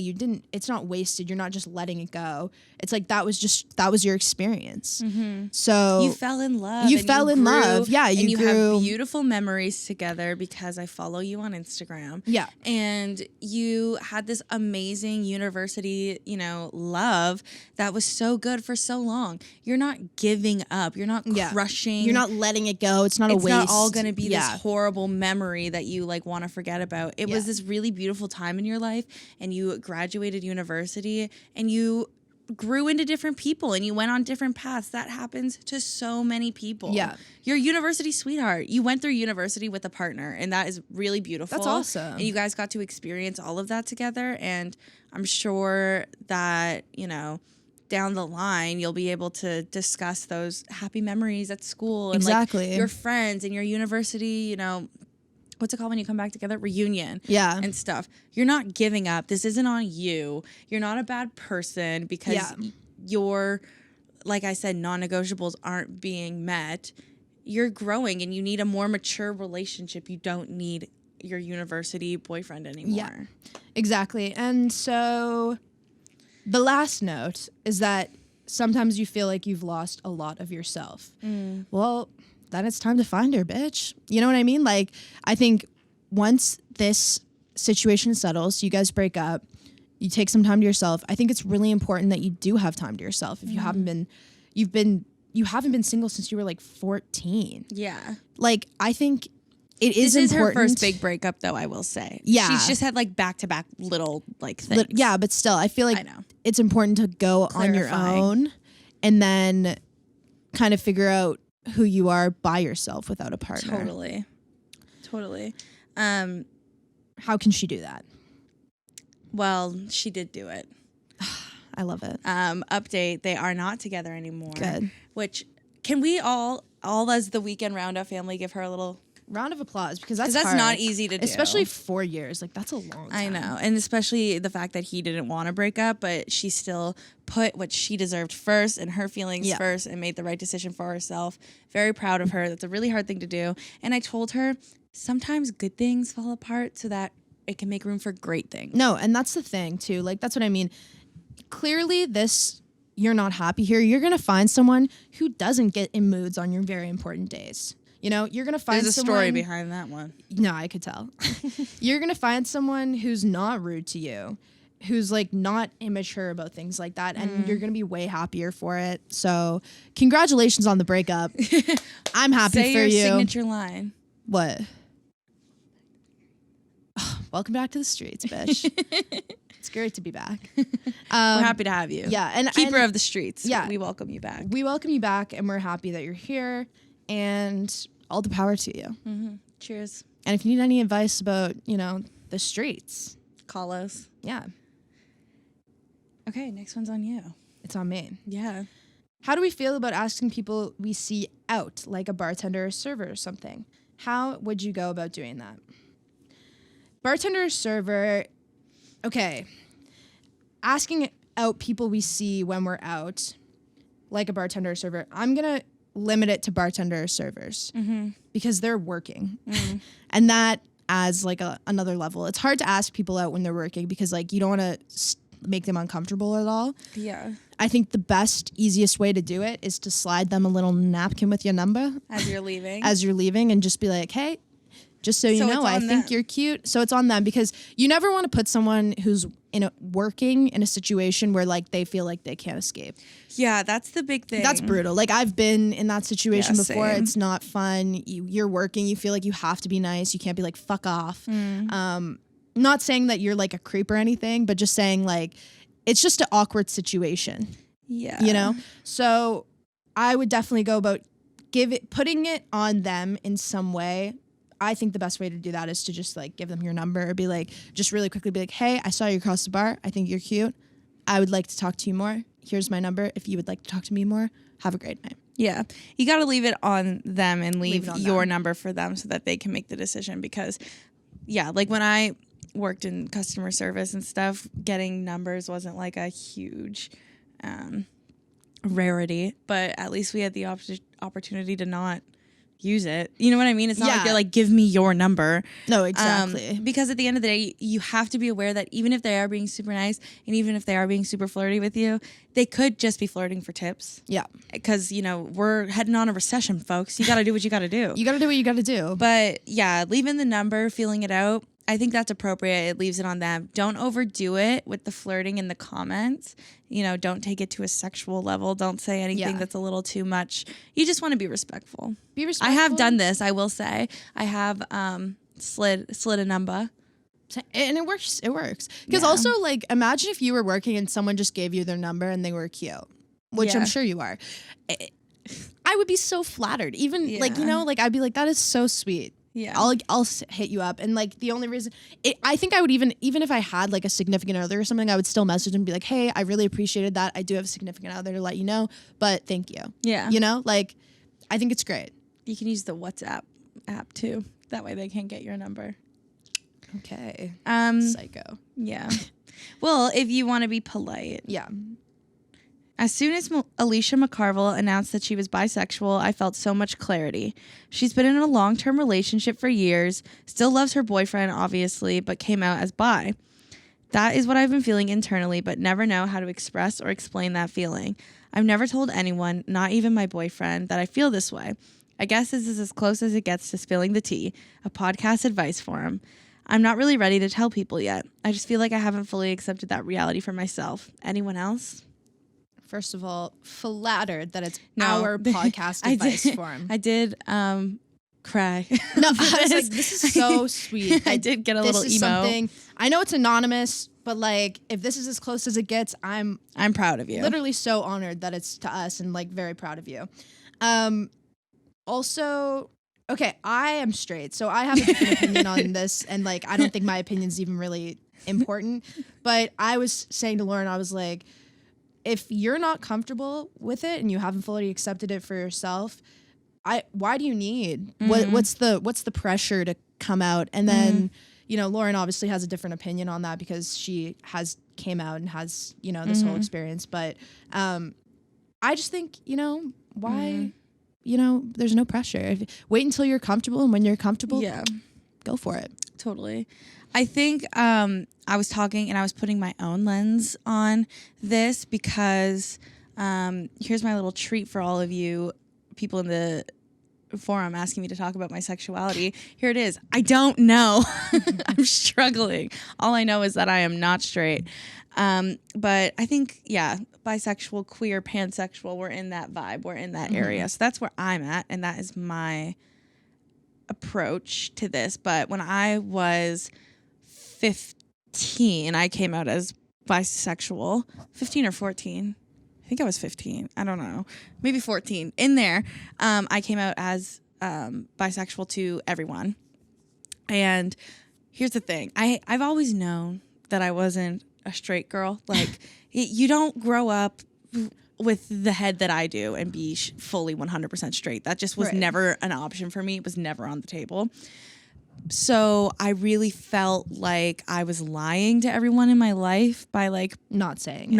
it's not wasted. You're not just letting it go. It's like, that was your experience. So you fell in love. Yeah. You have beautiful memories together because I follow you on Instagram. Yeah. And you had this amazing university, love that was so good for so long. You're not giving up. You're not crushing. You're not letting it go. It's not a waste. It's not all going to be this horrible memory that you want to forget about. It was this really beautiful time in your life, and you graduated university, and you grew into different people, and you went on different paths. That happens to so many people. Yeah. You're a university sweetheart. You went through university with a partner, and that is really beautiful. That's awesome. And you guys got to experience all of that together, and I'm sure that, down the line, you'll be able to discuss those happy memories at school and your friends and your university, what's it called when you come back together? Reunion. Yeah. And stuff. You're not giving up. This isn't on you. You're not a bad person because your, like I said, non-negotiables aren't being met. You're growing, and you need a more mature relationship. You don't need your university boyfriend anymore. Yeah, exactly. And so the last note is that sometimes you feel like you've lost a lot of yourself. Well, then it's time to find her, bitch. You know what I mean? Like, I think once this situation settles, you guys break up, you take some time to yourself. I think it's really important that you do have time to yourself. If you haven't been single since you were like 14. Yeah. Like, I think it is important. This is her first big breakup, though, I will say. Yeah. She's just had like back-to-back little like things. Yeah, but still, I feel like it's important to go on your own and then kind of figure out who you are by yourself without a partner. Totally. How can she do that? Well, she did do it. I love it. Update, they are not together anymore. Good. Which, can we all as the Weekend Roundup family give her a little round of applause, because that's not easy to do. Especially 4 years. Like, that's a long time. I know. And especially the fact that he didn't want to break up, but she still put what she deserved first and her feelings first and made the right decision for herself. Very proud of her. That's a really hard thing to do. And I told her, sometimes good things fall apart so that it can make room for great things. No, and that's the thing, too. Like, that's what I mean. Clearly, you're not happy here. You're going to find someone who doesn't get in moods on your very important days. You know, you're going to find There's a story behind that one. No, I could tell. You're going to find someone who's not rude to you, who's like not immature about things like that, and you're going to be way happier for it. So, congratulations on the breakup. I'm happy for you. Say your signature line. What? Welcome back to the streets, bitch. It's great to be back. We're happy to have you. Yeah, and keeper of the streets. Yeah, we welcome you back. We welcome you back, and we're happy that you're here. And all the power to you. Mm-hmm. Cheers. And if you need any advice about, the streets, call us. Yeah. Okay, next one's on you. It's on me. Yeah. How do we feel about asking people we see out, like a bartender or server or something? How would you go about doing that? Bartender or server, okay. Asking out people we see when we're out, like a bartender or server, I'm going to limit it to bartender or servers because they're working. And that adds like another level. It's hard to ask people out when they're working because like you don't want to make them uncomfortable at all. Yeah. I think the best, easiest way to do it is to slide them a little napkin with your number. As you're leaving. And just be like, hey, just so you know, I think you're cute. So it's on them because you never want to put someone who's working in a situation where like they feel like they can't escape. Yeah, that's the big thing. That's brutal. Like I've been in that situation before. Same. It's not fun. You're working. You feel like you have to be nice. You can't be like, fuck off. Not saying that you're like a creep or anything, but just saying like, it's just an awkward situation. Yeah. So I would definitely go about putting it on them in some way. I think the best way to do that is to just like give them your number or be like, just really quickly be like, hey, I saw you across the bar. I think you're cute. I would like to talk to you more. Here's my number. If you would like to talk to me more, have a great night. Yeah. You got to leave it on them and leave your number for them so that they can make the decision because, yeah, like when I worked in customer service and stuff, getting numbers wasn't like a huge rarity, but at least we had the opportunity to not use it. You know what I mean? It's not like you're like, give me your number. No, exactly. Because at the end of the day, you have to be aware that even if they are being super nice and even if they are being super flirty with you, they could just be flirting for tips. Yeah. Because, we're heading on a recession, folks. You got to do what you got to do. You got to do what you got to do. But yeah, leaving the number, feeling it out, I think that's appropriate. It leaves it on them. Don't overdo it with the flirting in the comments. Don't take it to a sexual level. Don't say anything that's a little too much. You just want to be respectful. Be respectful. I have done this, I will say. I have slid a number. And it works. It works. Because also, like, imagine if you were working and someone just gave you their number and they were cute, which I'm sure you are. I would be so flattered. Even, I'd be like, that is so sweet. Yeah, I'll hit you up, and like the only reason I think I would even if I had like a significant other or something, I would still message and be like, hey, I really appreciated that. I do have a significant other to let you know, but thank you. Yeah, like I think it's great. You can use the WhatsApp app too. That way they can't get your number. Okay. Psycho. Yeah. Well, if you want to be polite. Yeah. As soon as Alicia McCarville announced that she was bisexual, I felt so much clarity. She's been in a long-term relationship for years, still loves her boyfriend, obviously, but came out as bi. That is what I've been feeling internally, but never know how to express or explain that feeling. I've never told anyone, not even my boyfriend, that I feel this way. I guess this is as close as it gets to spilling the tea, a podcast advice forum. I'm not really ready to tell people yet. I just feel like I haven't fully accepted that reality for myself. Anyone else? First of all, flattered that it's our podcast advice forum. I did cry. No, I was like, this is so sweet. I did get a little emo. I know it's anonymous, but like, if this is as close as it gets, I'm proud of you. Literally so honored that it's to us, and like very proud of you. Also, okay, I am straight, so I have a different opinion on this, and like, I don't think my opinion's even really important. But I was saying to Lauren, I was like, if you're not comfortable with it and you haven't fully accepted it for yourself, why do you need what's the pressure to come out? And then you know, Lauren obviously has a different opinion on that because she came out and has, you know, this whole experience. But I just think, you know, why you know, there's no pressure. Wait until you're comfortable, and when you're comfortable, go for it. Totally. I think I was talking and I was putting my own lens on this because here's my little treat for all of you people in the forum asking me to talk about my sexuality. Here it is. I don't know. I'm struggling. All I know is that I am not straight. But I think, bisexual, queer, pansexual, we're in that vibe. We're in that area. So that's where I'm at. And that is my approach to this. But when I was 15, I came out as bisexual. 15 or 14. I think I was 15. I don't know. Maybe 14. In there, I came out as bisexual to everyone. And here's the thing. I've always known that I wasn't a straight girl. Like, you don't grow up with the head that I do and be fully 100% straight. That just was never an option for me. It was never on the table. So I really felt like I was lying to everyone in my life by like not saying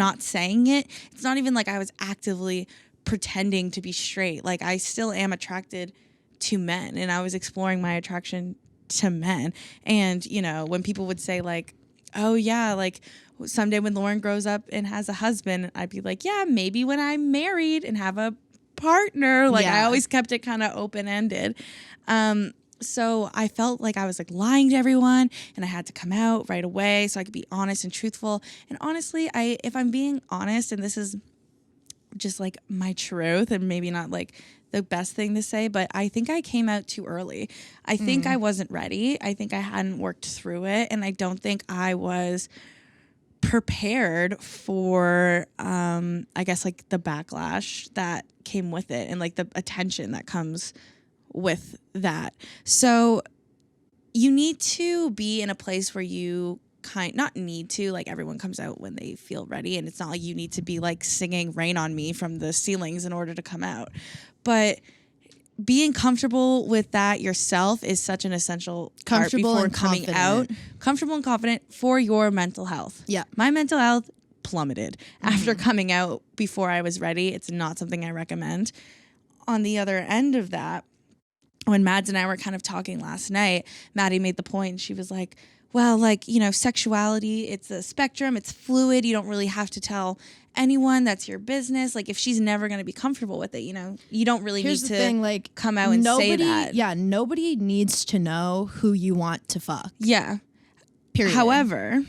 it. It's not even like I was actively pretending to be straight. Like, I still am attracted to men, and I was exploring my attraction to men. And, you know, when people would say like, oh yeah, like someday when Lauren grows up and has a husband, I'd be like, yeah, maybe when I'm married and have a partner. Like, I always kept it kind of open-ended. So I felt like I was like lying to everyone, and I had to come out right away so I could be honest and truthful. And honestly, if I'm being honest, and this is just like my truth and maybe not like the best thing to say, but I think I came out too early. I think I wasn't ready. I think I hadn't worked through it, and I don't think I was prepared for I guess like the backlash that came with it, and like the attention that comes with that. So you need to be in a place where you not need to, like, everyone comes out when they feel ready, and it's not like you need to be like singing Rain on Me from the ceilings in order to come out. But being comfortable with that yourself is such an essential part before coming out. Comfortable and confident for your mental health. Yeah. My mental health plummeted after coming out before I was ready. It's not something I recommend. On the other end of that, when Mads and I were kind of talking last night, Maddie made the point. She was like, well, like, you know, sexuality, it's a spectrum. It's fluid. You don't really have to tell anyone. That's your business. Like, if she's never going to be comfortable with it, you know, you don't really need to come out and say that. Yeah, nobody needs to know who you want to fuck. Yeah. Period. However,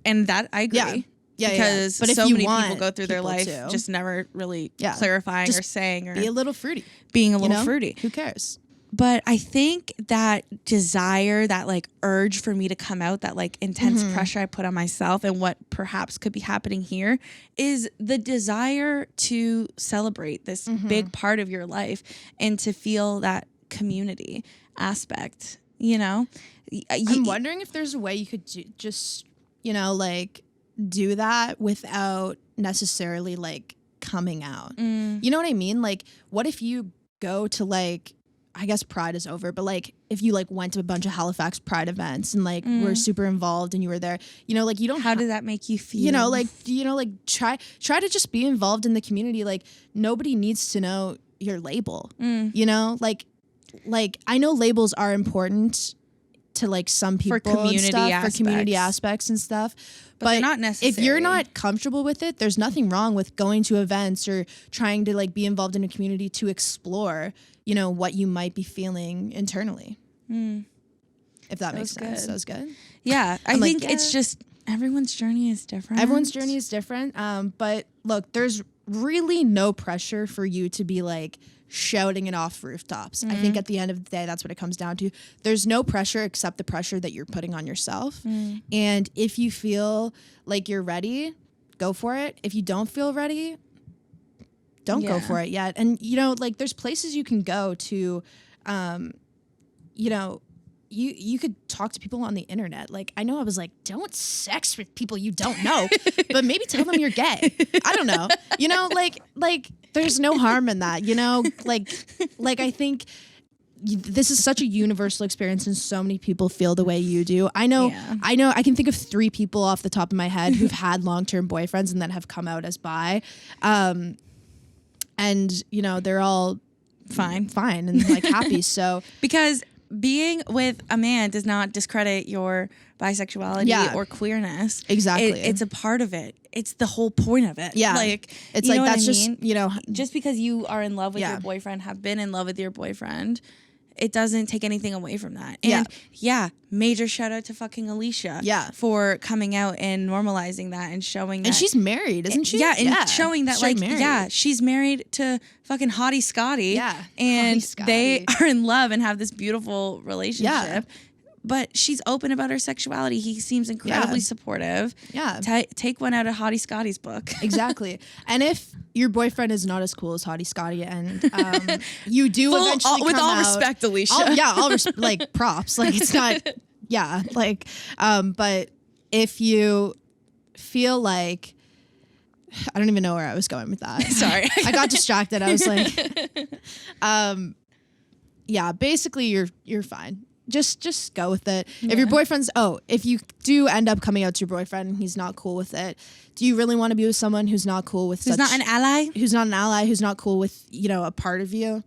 and that I agree. Yeah. Because But so if you many want people go through their life just never really clarifying just or saying or be a little fruity. Being a little fruity. Who cares? But I think that desire, that like urge for me to come out, that like intense pressure I put on myself, and what perhaps could be happening here is the desire to celebrate this big part of your life and to feel that community aspect, you know? I'm wondering if there's a way you could just, you know, like do that without necessarily like coming out. You know what I mean? Like, what if you go to like, I guess Pride is over, but like if you like went to a bunch of Halifax Pride events and like were super involved and you were there, you know, like you don't. How did that make you feel? You know, like try to just be involved in the community. Like, nobody needs to know your label. You know, like I know labels are important to like some people for community aspects and stuff. But not necessary. If you're not comfortable with it, there's nothing wrong with going to events or trying to like be involved in a community to explore, you know, what you might be feeling internally. If that makes sense. That was good. Yeah. I think it's just everyone's journey is different. But look, there's really no pressure for you to be like shouting it off rooftops. I think at the end of the day, that's what it comes down to. There's no pressure except the pressure that you're putting on yourself. And if you feel like you're ready, go for it. If you don't feel ready, don't go for it yet. And, you know, like there's places you can go to, you know, you could talk to people on the internet. Like, I know I was like, don't sex with people you don't know, but maybe tell them you're gay. I don't know. You know, like there's no harm in that, you know? Like I think this is such a universal experience and so many people feel the way you do. I know I can think of 3 people off the top of my head who've had long-term boyfriends and then have come out as bi. And, you know, they're all fine and like happy. So because being with a man does not discredit your bisexuality or queerness. Exactly. It's a part of it. It's the whole point of it. Yeah. Like, it's like, that's just, you know. Just because you are in love with your boyfriend, have been in love with your boyfriend, it doesn't take anything away from that. And major shout out to fucking Alicia for coming out and normalizing that and showing that. And she's married, isn't she? Yeah, and showing that she's married to fucking Hottie Scotty. Yeah. And they are in love and have this beautiful relationship. Yeah. But she's open about her sexuality. He seems incredibly supportive. Yeah. Take one out of Hottie Scotty's book. Exactly. And if your boyfriend is not as cool as Hottie Scotty and you do eventually come with all out, respect, Alicia. Like props. Like it's not, but if you feel like, I don't even know where I was going with that. Sorry. I got distracted. I was like, basically you're fine. Just go with it. Yeah. If your boyfriend's, if you do end up coming out to your boyfriend and he's not cool with it, do you really want to be with someone who's not cool with who's not an ally? Who's not an ally, who's not cool with, you know, a part of you?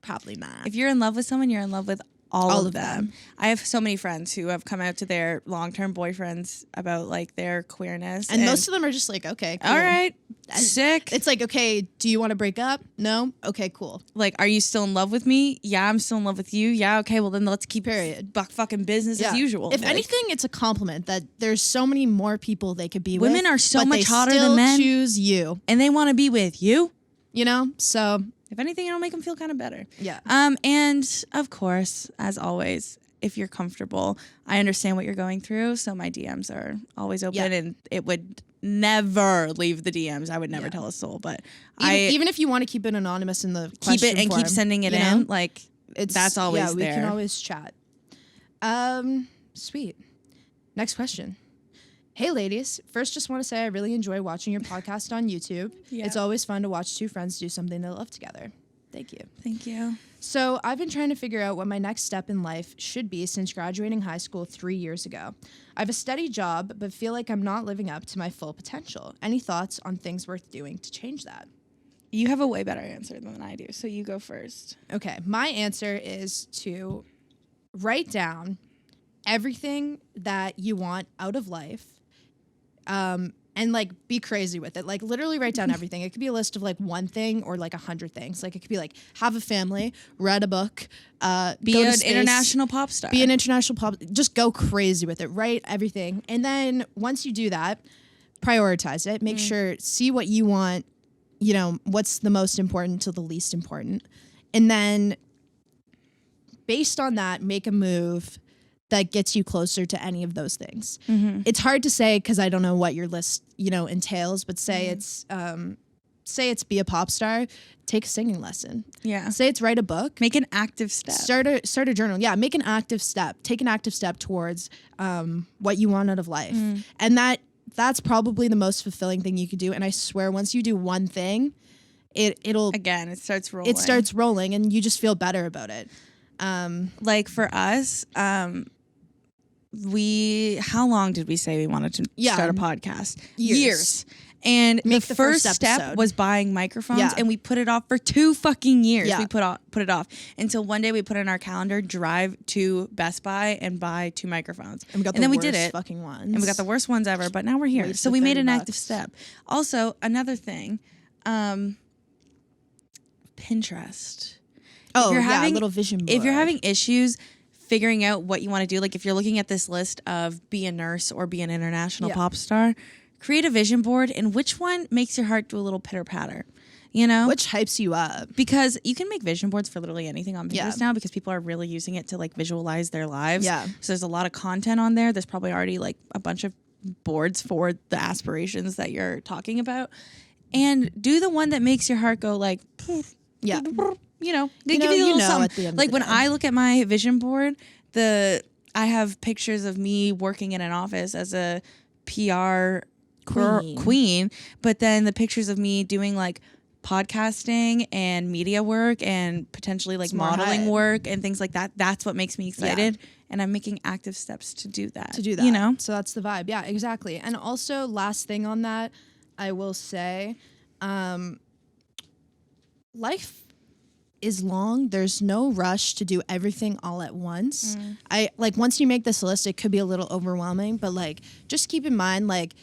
Probably not. If you're in love with someone, you're in love with all of them. I have so many friends who have come out to their long-term boyfriends about like their queerness. And most of them are just like, okay, cool. All right, sick. It's like, okay, do you want to break up? No? Okay, cool. Like, are you still in love with me? Yeah, I'm still in love with you. Yeah, okay, well then let's keep fucking business as usual. If anything, it's a compliment that there's so many more people they could be with. Women are so much hotter than men. They still choose you. And they want to be with you. You know? So if anything, it'll make them feel kind of better. Yeah. And of course, as always, if you're comfortable, I understand what you're going through. So my DMs are always open, and it would never leave the DMs. I would never tell a soul. But even if you want to keep it anonymous in the question form, keep sending it in, like that's always there. We can always chat. Sweet. Next question. Hey ladies, first just want to say I really enjoy watching your podcast on YouTube. Yeah. It's always fun to watch 2 friends do something they love together. Thank you. Thank you. So I've been trying to figure out what my next step in life should be since graduating high school 3 years ago. I have a steady job, but feel like I'm not living up to my full potential. Any thoughts on things worth doing to change that? You have a way better answer than I do, so you go first. Okay, my answer is to write down everything that you want out of life. And like be crazy with it. Like literally write down everything. It could be a list of like 1 thing or like 100 things. Like it could be like have a family, read a book, be an international pop star. Be an international pop. Just go crazy with it. Write everything. And then once you do that, prioritize it. Make sure, see what you want, you know, what's the most important to the least important. And then based on that, make a move that gets you closer to any of those things. Mm-hmm. It's hard to say because I don't know what your list, you know, entails, but say it's be a pop star, take a singing lesson. Yeah. Say it's write a book. Make an active step. Start a journal. Yeah, make an active step. Take an active step towards what you want out of life. And that's probably the most fulfilling thing you could do. And I swear once you do one thing, it starts rolling. It starts rolling and you just feel better about it. Like for us, how long did we say we wanted to start a podcast? Years. And Make the first step was buying microphones, and we put it off for 2 fucking years. We put it off until one day we put in our calendar, drive to Best Buy and buy 2 microphones. And then we did it. Fucking ones. And we got the worst ones ever, but now we're here. So we made an active step. Also, another thing, Pinterest. Oh, a little vision board. If you're having issues figuring out what you want to do, like if you're looking at this list of be a nurse or be an international pop star, create a vision board, and which one makes your heart do a little pitter patter, you know? Which hypes you up. Because you can make vision boards for literally anything on Pinterest now, because people are really using it to like visualize their lives. Yeah. So there's a lot of content on there. There's probably already like a bunch of boards for the aspirations that you're talking about. And do the one that makes your heart go like, yeah. You know, they give you a little something. At the end like when I look at my vision board, I have pictures of me working in an office as a PR queen, but then the pictures of me doing like podcasting and media work and potentially like modeling work and things like that. That's what makes me excited. Yeah. And I'm making active steps to do that. You know? So that's the vibe. Yeah, exactly. And also, last thing on that, I will say, life is long. There's no rush to do everything all at once. I like once you make this list, it could be a little overwhelming, but like just keep in mind, like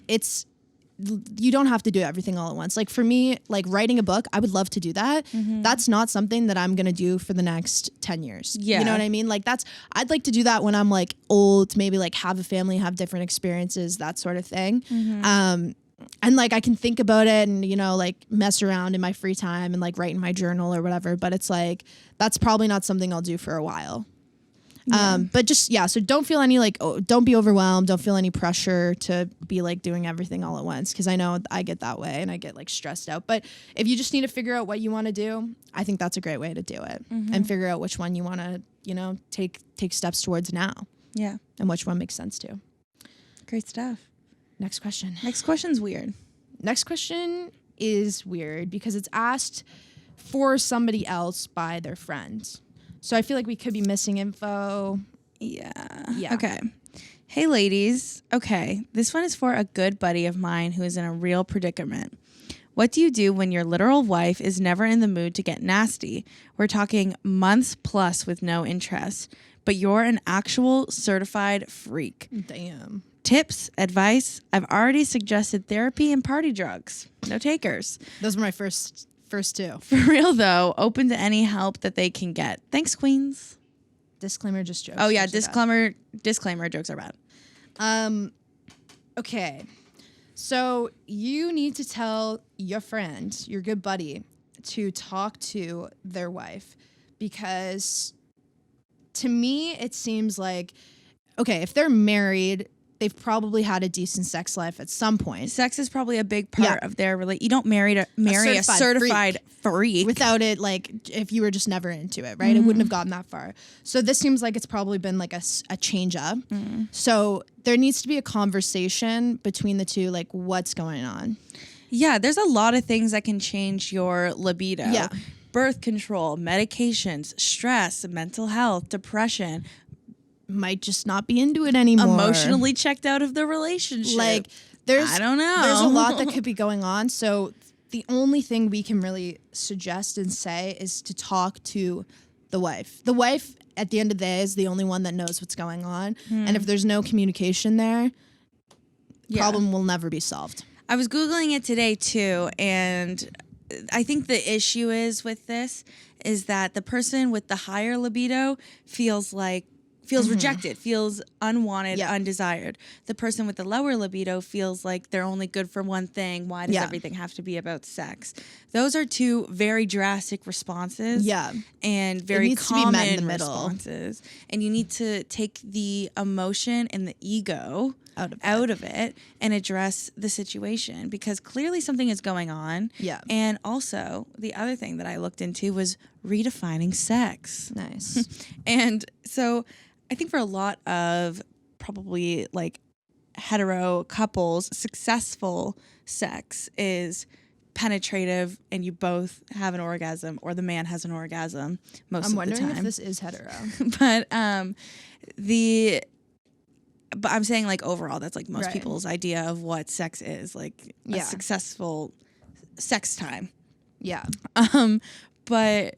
you don't have to do everything all at once. Like for me, like writing a book, I would love to do that. That's not something that I'm going to do for the next 10 years. Yeah. You know what I mean? Like I'd like to do that when I'm like old, maybe like have a family, have different experiences, that sort of thing. And like I can think about it and, you know, like mess around in my free time and like write in my journal or whatever. But it's like, that's probably not something I'll do for a while. But just, so don't feel any like, don't be overwhelmed. Don't feel any pressure to be like doing everything all at once. Cause I know I get that way and I get like stressed out. But if you just need to figure out what you want to do, I think that's a great way to do it and figure out which one you want to, you know, take steps towards now. Yeah. And which one makes sense to. Great stuff. Next question. Next question's weird. Next question is weird because it's asked for somebody else by their friends. So I feel like we could be missing info. Yeah. Okay. Hey, ladies. Okay. This one is for a good buddy of mine who is in a real predicament. What do you do when your literal wife is never in the mood to get nasty? We're talking months plus with no interest, but you're an actual certified freak. Damn. Tips, advice. I've already suggested therapy and party drugs. No takers. Those were my first two. For real, though, open to any help that they can get. Thanks, queens. Disclaimer, just jokes. Oh, yeah, disclaimer, jokes are bad. Okay. So you need to tell your friend, your good buddy, to talk to their wife. Because to me, it seems like, okay, if they're married, they've probably had a decent sex life at some point. Sex is probably a big part of their relationship. You don't marry a certified freak. Without it, like, if you were just never into it, right? It wouldn't have gotten that far. So this seems like it's probably been like a change up. So there needs to be a conversation between the two, like, what's going on? Yeah, there's a lot of things that can change your libido. Yeah. Birth control, medications, stress, mental health, depression. Might just not be into it anymore. Emotionally checked out of the relationship. Like, I don't know. There's a lot that could be going on. So the only thing we can really suggest and say is to talk to the wife. The wife, at the end of the day, is the only one that knows what's going on. And if there's no communication there, problem will never be solved. I was Googling it today, too, and I think the issue is with this is that the person with the higher libido feels rejected, feels unwanted, undesired. The person with the lower libido feels like they're only good for one thing. Why does everything have to be about sex? Those are two very drastic responses. Yeah. And very common responses. And you need to take the emotion and the ego out of it and address the situation, because clearly something is going on. Yeah. And also, the other thing that I looked into was redefining sex. Nice. And so I think for a lot of probably like hetero couples, successful sex is penetrative and you both have an orgasm, or the man has an orgasm most of the time. I'm wondering if this is hetero. But but I'm saying like overall, that's like most people's idea of what sex is, like a successful sex time. Yeah. But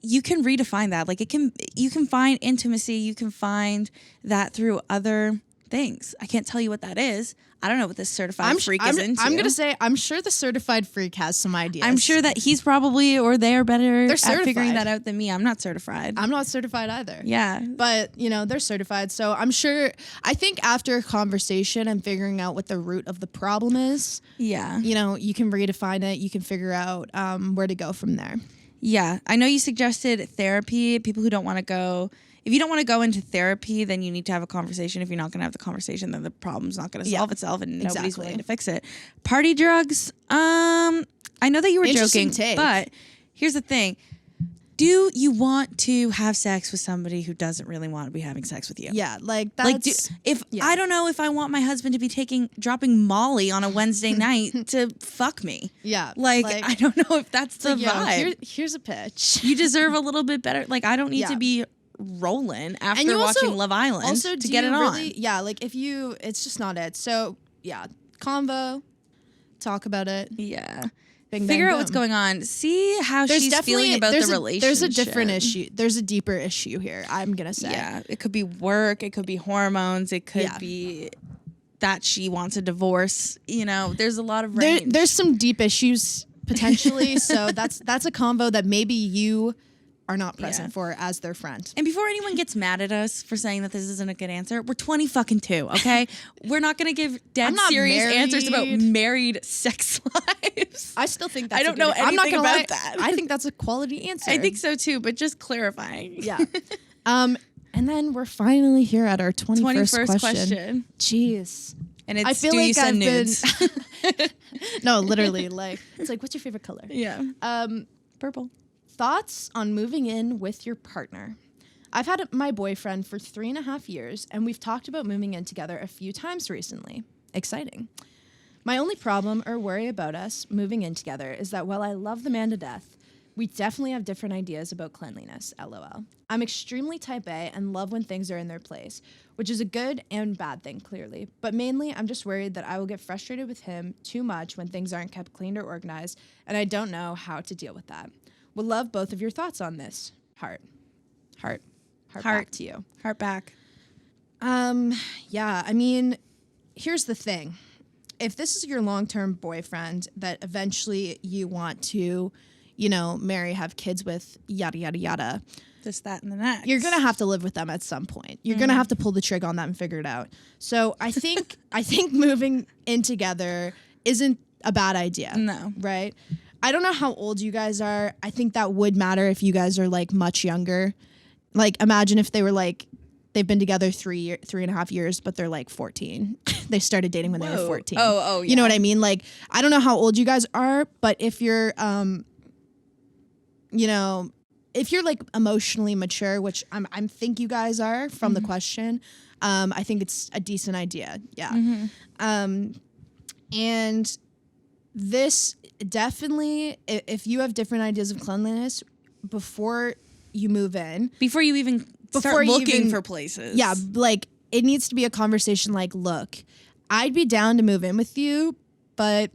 you can redefine that. Like you can find intimacy. You can find that through other things. I can't tell you what that is. I don't know what this certified freak is into. I'm going to say, I'm sure the certified freak has some ideas. I'm sure that he's probably, or they're better at figuring that out than me. I'm not certified. I'm not certified either. Yeah. But, they're certified. So I'm sure, I think after a conversation and figuring out what the root of the problem is, you can redefine it. You can figure out where to go from there. Yeah. I know you suggested therapy. People who don't want to go... If you don't want to go into therapy, then you need to have a conversation. If you're not going to have the conversation, then the problem's not going to solve itself, and nobody's willing to fix it. Party drugs. I know that you were joking, but here's the thing. Do you want to have sex with somebody who doesn't really want to be having sex with you? Yeah, like that's... I don't know if I want my husband to be dropping Molly on a Wednesday night to fuck me. Yeah. Like I don't know if that's the vibe. Here's a pitch. You deserve a little bit better. Like, I don't need to be... rolling after watching Love Island to get it on. Like if you, it's just not it. So convo, talk about it. Yeah. Bing, figure bang, out what's going on. See how she's feeling about the relationship. There's a different issue. There's a deeper issue here, I'm going to say. Yeah. It could be work. It could be hormones. It could be that she wants a divorce. There's a lot of range. There's some deep issues potentially. So that's a convo that maybe you are not present for as their friend. And before anyone gets mad at us for saying that this isn't a good answer, we're 20-2, okay? We're not going to give dead serious answers about married sex lives. I still think that's I don't know anything about that. I think that's a quality answer. I think so too, but just clarifying. Yeah. And then we're finally here at our 21st question. Jeez. And it's, I feel like I've nudes? No, literally, like, it's like, what's your favorite color? Yeah. Purple. Thoughts on moving in with your partner? I've had my boyfriend for 3.5 years, and we've talked about moving in together a few times recently. Exciting. My only problem or worry about us moving in together is that while I love the man to death, we definitely have different ideas about cleanliness, LOL. I'm extremely type A and love when things are in their place, which is a good and bad thing, clearly. But mainly, I'm just worried that I will get frustrated with him too much when things aren't kept clean or organized, and I don't know how to deal with that. Would love both of your thoughts on this. Heart back to you. Heart back. Yeah, I mean, here's the thing. If this is your long-term boyfriend that eventually you want to, marry, have kids with, yada, yada, yada. This, that, and the next. You're going to have to live with them at some point. You're going to have to pull the trigger on that and figure it out. So I think moving in together isn't a bad idea. No. Right? I don't know how old you guys are. I think that would matter if you guys are like much younger. Like imagine if they were like, they've been together 3.5 years, but they're like 14. They started dating when they were 14. Oh, yeah. You know what I mean? Like, I don't know how old you guys are, but if you're, if you're like emotionally mature, which I think you guys are from the question, I think it's a decent idea. Yeah. And this definitely, if you have different ideas of cleanliness before you move in, before you even start looking for places. Yeah, like it needs to be a conversation like, look, I'd be down to move in with you, but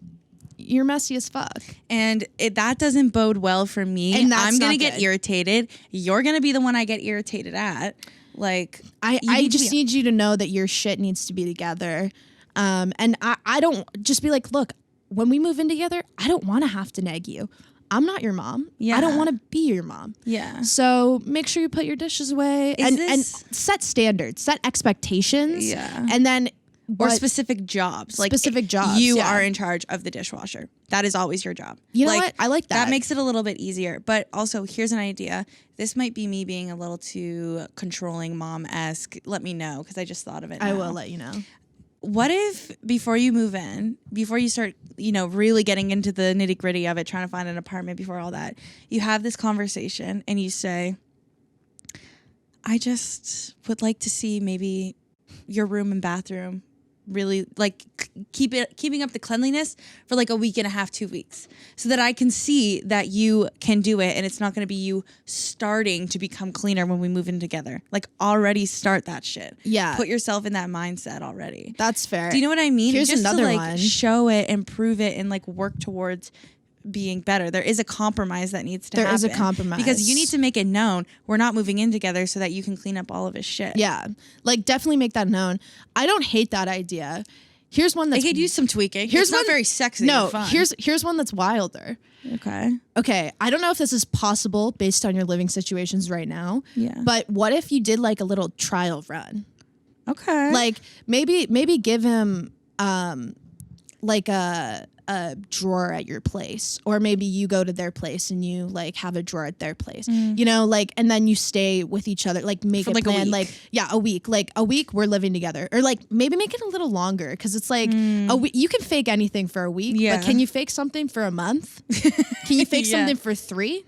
you're messy as fuck. And that doesn't bode well for me. And I'm going to get irritated. You're going to be the one I get irritated at. Like, I just need you to know that your shit needs to be together. And I don't just be like, look, when we move in together, I don't want to have to nag you. I'm not your mom. Yeah. I don't want to be your mom. Yeah. So make sure you put your dishes away and set standards, set expectations. Yeah. And then or specific jobs. Specific jobs. You are in charge of the dishwasher. That is always your job. You know what? I like that. That makes it a little bit easier. But also, here's an idea. This might be me being a little too controlling mom-esque. Let me know, because I just thought of it now. I will let you know. What if before you move in, before you start, really getting into the nitty gritty of it, trying to find an apartment before all that, you have this conversation and you say, I just would like to see maybe your room and bathroom really like keeping up the cleanliness for like a week and a half, 2 weeks, so that I can see that you can do it, and it's not going to be you starting to become cleaner when we move in together. Like already start that shit. Yeah. Put yourself in that mindset already. That's fair. Do you know what I mean? Here's just another to like one. show it and prove it and like work towards being better. There is a compromise that needs to happen. There is a compromise. Because you need to make it known we're not moving in together so that you can clean up all of his shit. Yeah. Like definitely make that known. I don't hate that idea. Here's one that's... It could use some tweaking. Here's it's not very sexy No, or fun. here's one that's wilder. Okay. I don't know if this is possible based on your living situations right now. Yeah. But what if you did like a little trial run? Okay. Like maybe give him like a drawer at your place, or maybe you go to their place and you like have a drawer at their place, you know, like, and then you stay with each other, like make a plan, like a week, we're living together, or like maybe make it a little longer, because it's like a week. You can fake anything for a week, but can you fake something for a month? Can you fake something for 3?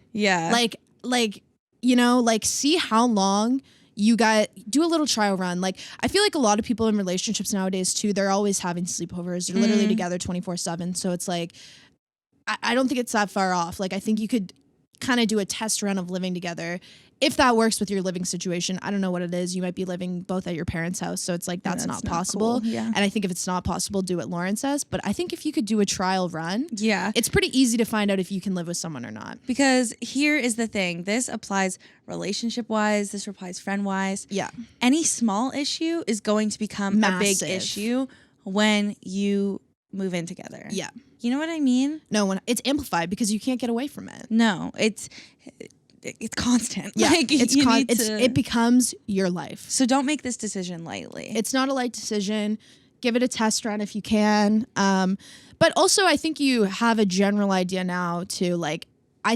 Like you know, like see how long you do a little trial run. Like I feel like a lot of people in relationships nowadays too, they're always having sleepovers. They're literally together 24/7. So it's like, I don't think it's that far off. Like I think you could kind of do a test run of living together. If that works with your living situation, I don't know what it is. You might be living both at your parents' house. So it's like, that's not possible. Cool. Yeah. And I think if it's not possible, do what Lauryn says. But I think if you could do a trial run, it's pretty easy to find out if you can live with someone or not. Because here is the thing. This applies relationship-wise. This applies friend-wise. Yeah. Any small issue is going to become a big issue when you move in together. Yeah. You know what I mean? No, when it's amplified because you can't get away from it. No, it's constant. Yeah, like, it becomes your life. So don't make this decision lightly. It's not a light decision. Give it a test run if you can. But also, I think you have a general idea now too. Like, I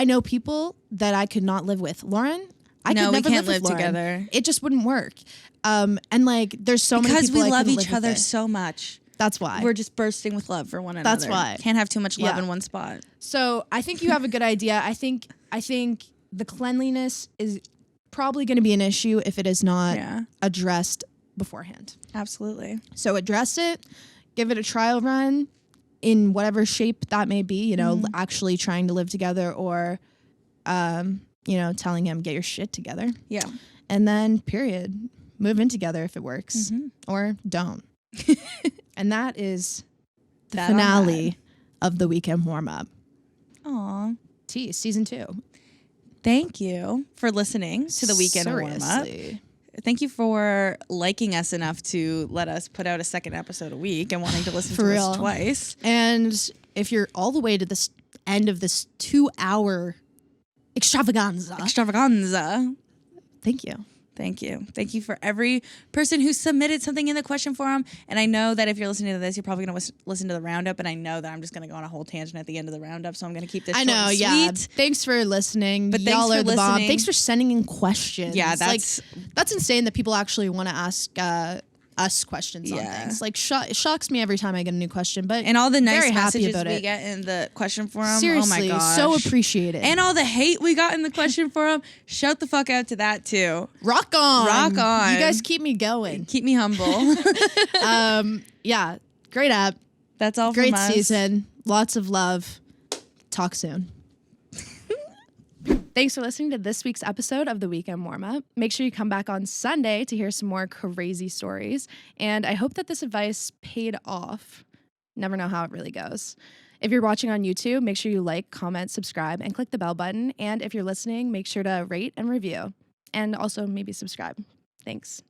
know people that I could not live with. Lauryn, I could never live together. It just wouldn't work. And like, there's so many people because we love each other so much. That's why. We're just bursting with love for one another. That's why. Can't have too much love in one spot. So I think you have a good idea. I think the cleanliness is probably going to be an issue if it is not addressed beforehand. Absolutely. So address it, give it a trial run in whatever shape that may be, you know, actually trying to live together, or, you know, telling him, get your shit together. Yeah. And then period, move in together if it works, or don't. And that is the finale of the weekend warm-up. Aw. Season 2. Thank you for listening to the weekend warm-up. Thank you for liking us enough to let us put out a second episode a week and wanting to listen to us twice. And if you're all the way to this end of this 2-hour extravaganza, thank you. Thank you. Thank you for every person who submitted something in the question forum. And I know that if you're listening to this, you're probably going to listen to the roundup. And I know that I'm just going to go on a whole tangent at the end of the roundup. So I'm going to keep this short and sweet. Thanks for listening. But y'all are the bomb. Thanks for sending in questions. Yeah, that's insane that people actually want to ask us questions on things. Like it shocks me every time I get a new question, but and all the nice very messages happy about we get in the question forum. Seriously, oh my gosh, so appreciated. And all the hate we got in the question forum. Shout the fuck out to that too. Rock on. You guys keep me going. Keep me humble. Yeah, great app. That's all. Great from us. season. Lots of love. Talk soon. Thanks for listening to this week's episode of The Weekend Warm-Up. Make sure you come back on Sunday to hear some more crazy stories. And I hope that this advice paid off. Never know how it really goes. If you're watching on YouTube, make sure you like, comment, subscribe, and click the bell button. And if you're listening, make sure to rate and review. And also maybe subscribe. Thanks.